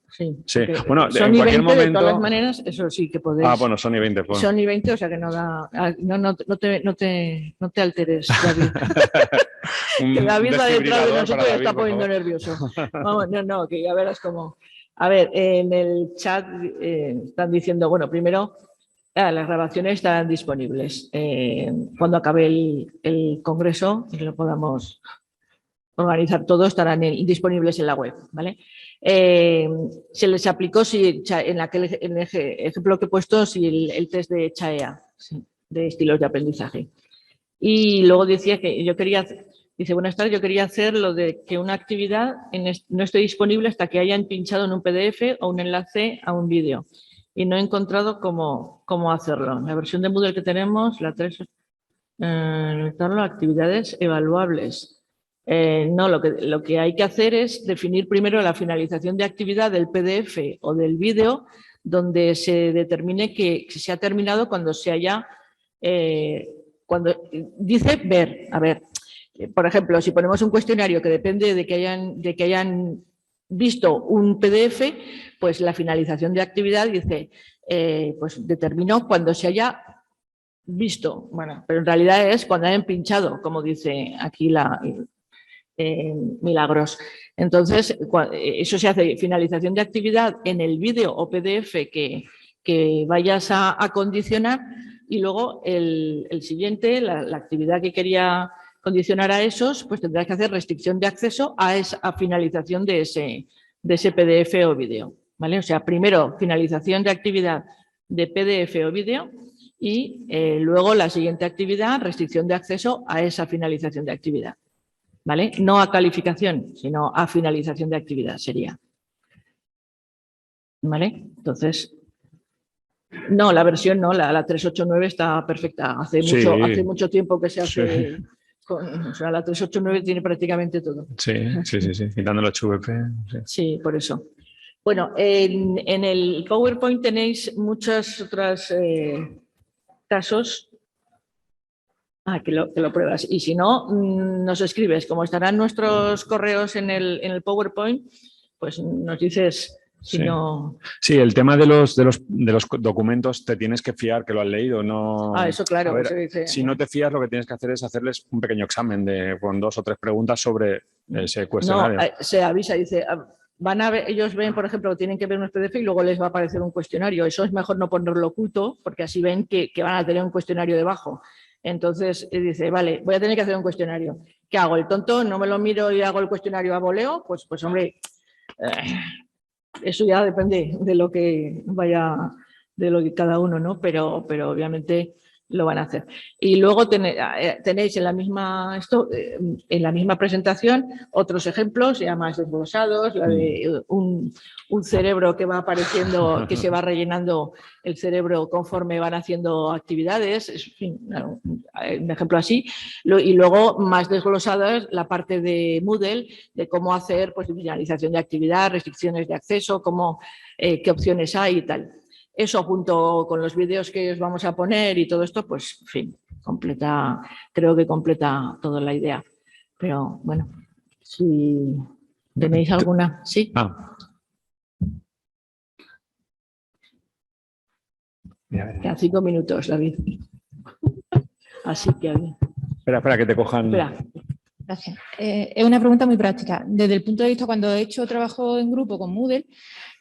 Bueno, Son en cualquier 20, momento. de todas maneras, eso sí que podéis. Bueno, son y 20. Pues. Son y 20, o sea que no da. No te alteres, David. Que David va detrás de nosotros y está poniendo nervioso. Vamos, no, que ya verás cómo. A ver, en el chat están diciendo, bueno, primero, las grabaciones estarán disponibles. Cuando acabe el congreso y lo podamos organizar todo, estarán disponibles en la web, ¿vale? Se les aplicó, en el ejemplo que he puesto, el test de CHAEA, de estilos de aprendizaje. Y luego decía que dice, buenas tardes, yo quería hacer lo de que una actividad no esté disponible hasta que hayan pinchado en un PDF o un enlace a un vídeo. Y no he encontrado cómo hacerlo. La versión de Moodle que tenemos, la 3, actividades evaluables. No, lo que hay que hacer es definir primero la finalización de actividad del PDF o del vídeo, donde se determine que se ha terminado cuando se haya... cuando dice ver, a ver, por ejemplo, si ponemos un cuestionario que depende de que hayan visto un PDF, pues la finalización de actividad dice, pues determinó cuando se haya visto, bueno, pero en realidad es cuando hayan pinchado, como dice aquí Milagros. Entonces, eso se hace finalización de actividad en el vídeo o PDF que vayas a condicionar y luego el siguiente, la actividad que quería condicionar a esos, pues tendrás que hacer restricción de acceso a finalización de ese PDF o vídeo, ¿vale? O sea, primero finalización de actividad de PDF o vídeo y luego la siguiente actividad, restricción de acceso a esa finalización de actividad. ¿Vale? No a calificación, sino a finalización de actividad sería. ¿Vale? Entonces, no, la versión no, la 389 está perfecta. Hace mucho tiempo que se hace. Sí. O sea, la 389 tiene prácticamente todo. Sí. Quitando los HVP. Sí, por eso. Bueno, en el PowerPoint tenéis muchos otros casos. Que lo pruebas. Y si no, nos escribes. Como estarán nuestros correos en el PowerPoint, pues nos dices Si Sí. no... Sí, el tema de los documentos te tienes que fiar que lo has leído. No... eso claro. A ver, Eso dice, si no te fías, lo que tienes que hacer es hacerles un pequeño examen con 2 o 3 preguntas sobre ese no, cuestionario. se avisa, dice, van a ver, ellos ven, por ejemplo, tienen que ver un PDF y luego les va a aparecer un cuestionario. Eso es mejor no ponerlo oculto, porque así ven que van a tener un cuestionario debajo. Entonces dice, vale, voy a tener que hacer un cuestionario. ¿Qué hago? ¿El tonto? ¿No me lo miro y hago el cuestionario a voleo? Pues hombre, eso ya depende de lo que vaya, de lo que cada uno, ¿no? Pero obviamente lo van a hacer. Y luego tenéis en la misma presentación otros ejemplos ya más desglosados, la de un cerebro que va apareciendo, que se va rellenando el cerebro conforme van haciendo actividades, en fin, un ejemplo así. Y luego más desglosadas la parte de Moodle, de cómo hacer pues, finalización de actividad, restricciones de acceso, qué opciones hay y tal. Eso junto con los vídeos que os vamos a poner y todo esto, pues, en fin, creo que completa toda la idea. Pero bueno, si tenéis alguna, sí. Quedan 5 minutos, David. Así que... Espera, que te cojan... Espera. Gracias. Es una pregunta muy práctica. Desde el punto de vista, cuando he hecho trabajo en grupo con Moodle,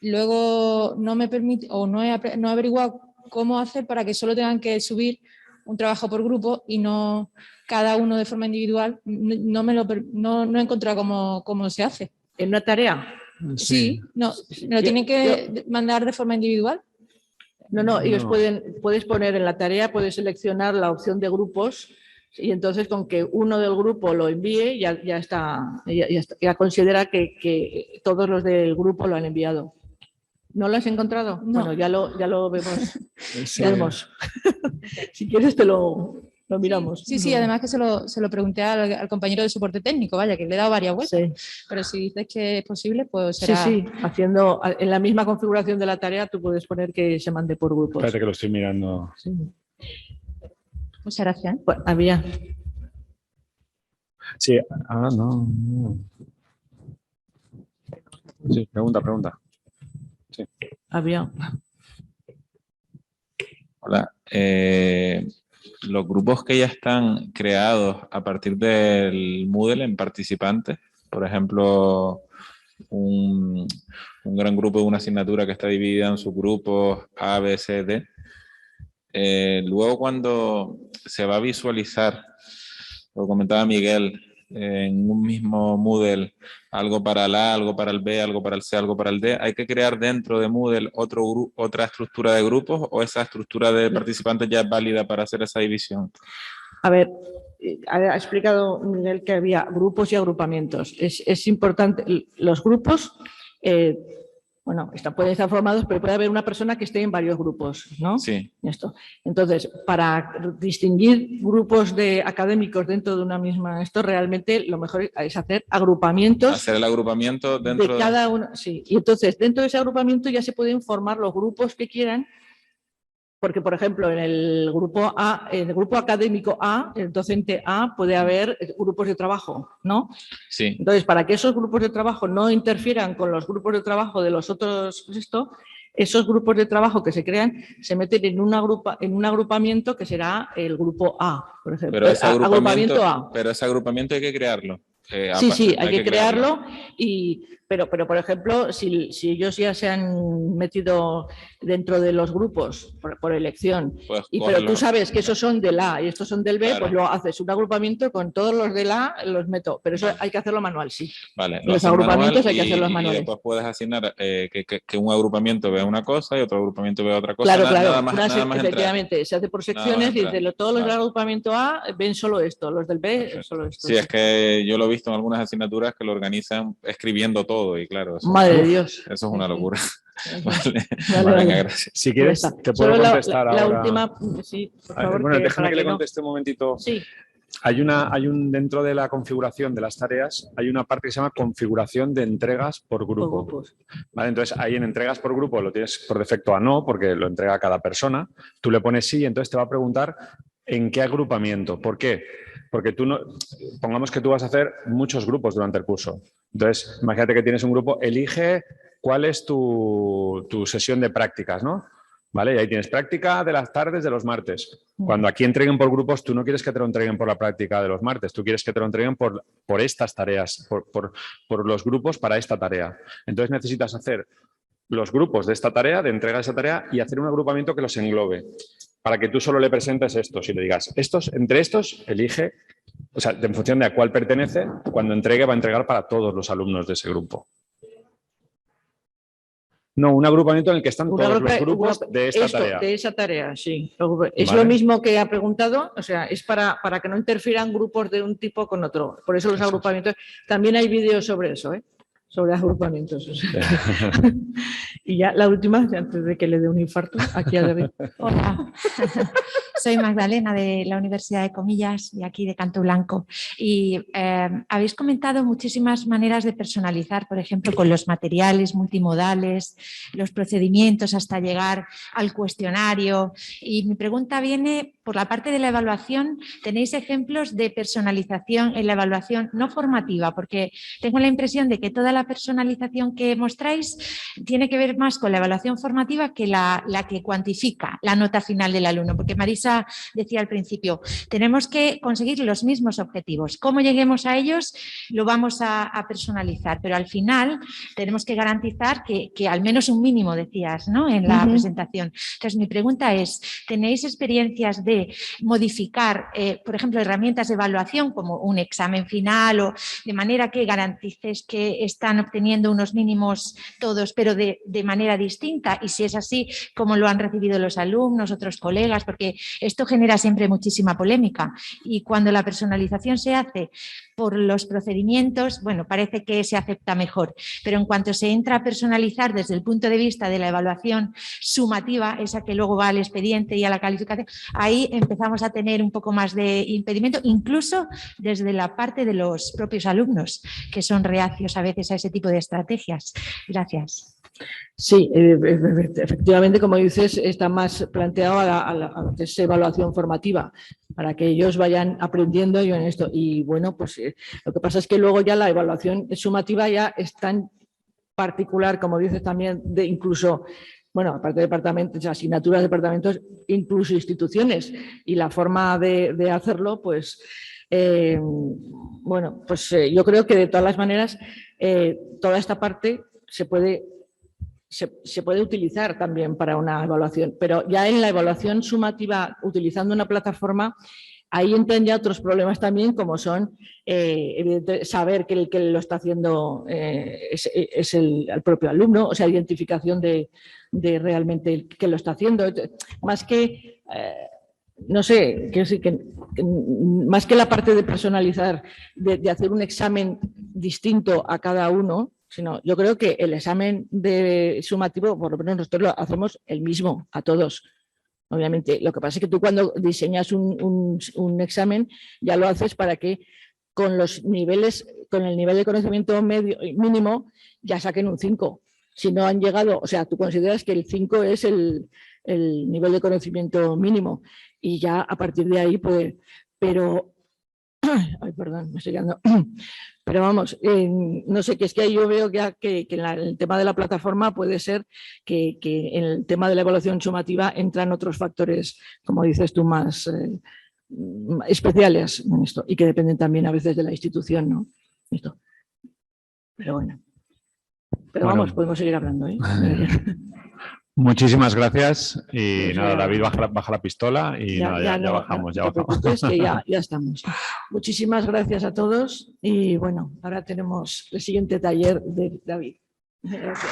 luego no me permite o no he averiguado cómo hacer para que solo tengan que subir un trabajo por grupo y no cada uno de forma individual. No he encontrado cómo se hace. ¿En una tarea? Sí, no, ¿me lo tienen que mandar de forma individual? No, ellos puedes poner en la tarea, puedes seleccionar la opción de grupos y entonces con que uno del grupo lo envíe ya está, ya considera que todos los del grupo lo han enviado. ¿No lo has encontrado? No. Bueno, ya lo vemos. Sí. Ya vemos. Si quieres te lo miramos. Sí, además que se lo pregunté al compañero de soporte técnico, vaya, que le he dado varias vueltas. Sí. Pero si dices que es posible, pues será... Sí, haciendo en la misma configuración de la tarea tú puedes poner que se mande por grupos. Espérate que lo estoy mirando. Sí. Muchas gracias. Pues, había. Sí, no. Sí, pregunta. Sí. Había. Hola. Los grupos que ya están creados a partir del Moodle en participantes, por ejemplo, un gran grupo de una asignatura que está dividida en subgrupos A, B, C, D. Luego cuando se va a visualizar, lo comentaba Miguel, en un mismo Moodle, algo para el A, algo para el B, algo para el C, algo para el D, ¿hay que crear dentro de Moodle otra estructura de grupos o esa estructura de participantes ya es válida para hacer esa división? A ver, ha explicado Miguel que había grupos y agrupamientos. Es importante, los grupos, pueden estar formados, pero puede haber una persona que esté en varios grupos, ¿no? Sí. Esto. Entonces, para distinguir grupos de académicos dentro de una misma, esto realmente lo mejor es hacer agrupamientos. Hacer el agrupamiento dentro de cada uno. Sí, y entonces dentro de ese agrupamiento ya se pueden formar los grupos que quieran. Porque, por ejemplo, en el grupo A, en el grupo académico A, el docente A, puede haber grupos de trabajo, ¿no? Sí. Entonces, para que esos grupos de trabajo no interfieran con los grupos de trabajo de los otros, esos grupos de trabajo que se crean se meten en un agrupamiento que será el grupo A, por ejemplo. Pero ese agrupamiento A. Pero ese agrupamiento hay que crearlo. Sí, hay que crearlo. Pero, por ejemplo, si ellos ya se han metido dentro de los grupos por elección, pues pero tú sabes que esos son del A y estos son del B, claro, pues luego haces un agrupamiento con todos los del A, los meto. Pero eso hay que hacerlo manual, sí. Vale, los agrupamientos hay que hacerlos manuales. Y después puedes asignar que un agrupamiento vea una cosa y otro agrupamiento vea otra cosa. Claro, nada más efectivamente, se hace por secciones y dice, todos los del agrupamiento A ven solo esto, los del B solo esto. Sí, es que yo lo he visto en algunas asignaturas que lo organizan escribiendo todo y claro. Madre de Dios. Eso es una locura. Vale. Venga, gracias. Si quieres, te puedo contestar la ahora. última, sí, por favor. Bueno, déjame que le conteste un momentito. Sí. Dentro de la configuración de las tareas, hay una parte que se llama configuración de entregas por grupo. ¿Vale? Entonces, ahí en entregas por grupo lo tienes por defecto a no, porque lo entrega cada persona. Tú le pones sí y entonces te va a preguntar en qué agrupamiento. ¿Por qué? Porque pongamos que tú vas a hacer muchos grupos durante el curso. Entonces, imagínate que tienes un grupo, elige cuál es tu sesión de prácticas, ¿no? ¿Vale? Y ahí tienes práctica de las tardes de los martes. Cuando aquí entreguen por grupos, tú no quieres que te lo entreguen por la práctica de los martes, tú quieres que te lo entreguen por estas tareas, por los grupos para esta tarea. Entonces necesitas hacer los grupos de esta tarea, de entrega de esa tarea, y hacer un agrupamiento que los englobe, para que tú solo le presentes estos y le digas, entre estos, elige, o sea, en función de a cuál pertenece, cuando entregue va a entregar para todos los alumnos de ese grupo. No, un agrupamiento en el que están todos los grupos de esta tarea. De esa tarea, sí. Es Vale. lo mismo que ha preguntado, o sea, es para que no interfieran grupos de un tipo con otro. Por eso los agrupamientos, también hay vídeos sobre eso, sobre agrupamientos. O sea. Y ya la última, antes de que le dé un infarto, aquí a David. Hola, soy Magdalena de la Universidad de Comillas y aquí de Canto Blanco. Y habéis comentado muchísimas maneras de personalizar, por ejemplo, con los materiales multimodales, los procedimientos hasta llegar al cuestionario. Y mi pregunta viene por la parte de la evaluación. ¿Tenéis ejemplos de personalización en la evaluación no formativa? Porque tengo la impresión de que toda la personalización que mostráis tiene que ver más con la evaluación formativa que la que cuantifica la nota final del alumno, porque Marisa decía al principio, tenemos que conseguir los mismos objetivos. Cómo lleguemos a ellos lo vamos a personalizar, pero al final tenemos que garantizar que al menos un mínimo, decías, ¿no?, en la presentación. Entonces, mi pregunta es, ¿tenéis experiencias de modificar, por ejemplo, herramientas de evaluación como un examen final o de manera que garantices que están obteniendo unos mínimos todos, pero de manera distinta? Y si es así, ¿cómo lo han recibido los alumnos, otros colegas? Porque esto genera siempre muchísima polémica y cuando la personalización se hace por los procedimientos, bueno, parece que se acepta mejor, pero en cuanto se entra a personalizar desde el punto de vista de la evaluación sumativa, esa que luego va al expediente y a la calificación, ahí empezamos a tener un poco más de impedimento, incluso desde la parte de los propios alumnos, que son reacios a veces a ese tipo de estrategias. Gracias. Sí, efectivamente, como dices, está más planteado a lo que es evaluación formativa, para que ellos vayan aprendiendo en esto. Y bueno, pues lo que pasa es que luego ya la evaluación sumativa ya es tan particular, como dices también, de incluso, bueno, aparte de departamentos, asignaturas, departamentos, incluso instituciones. Y la forma de hacerlo, pues, bueno, pues yo creo que de todas las maneras, toda esta parte se puede utilizar también para una evaluación, pero ya en la evaluación sumativa, utilizando una plataforma, ahí entran ya otros problemas también, como son saber que el que lo está haciendo es el propio alumno, o sea, identificación de realmente el que lo está haciendo, más que... no sé, más que la parte de personalizar, de hacer un examen distinto a cada uno, sino yo creo que el examen sumativo, por lo menos nosotros lo hacemos el mismo a todos. Obviamente, lo que pasa es que tú cuando diseñas un examen ya lo haces para que con el nivel de conocimiento mínimo ya saquen un 5. Si no han llegado, o sea, tú consideras que el 5 es el nivel de conocimiento mínimo y ya a partir de ahí, pues, pero... Ay, perdón, me estoy quedando... Pero vamos, no sé, que es que ahí yo veo que en el tema de la plataforma puede ser que en el tema de la evaluación sumativa entran otros factores, como dices tú, más especiales en esto y que dependen también a veces de la institución, ¿no? Esto. Pero bueno. Pero bueno, vamos, podemos seguir hablando, ¿eh? Muchísimas gracias y pues nada, David, baja la pistola y ya bajamos. Ya bajamos. Que ya estamos. Muchísimas gracias a todos y bueno, ahora tenemos el siguiente taller de David. Gracias.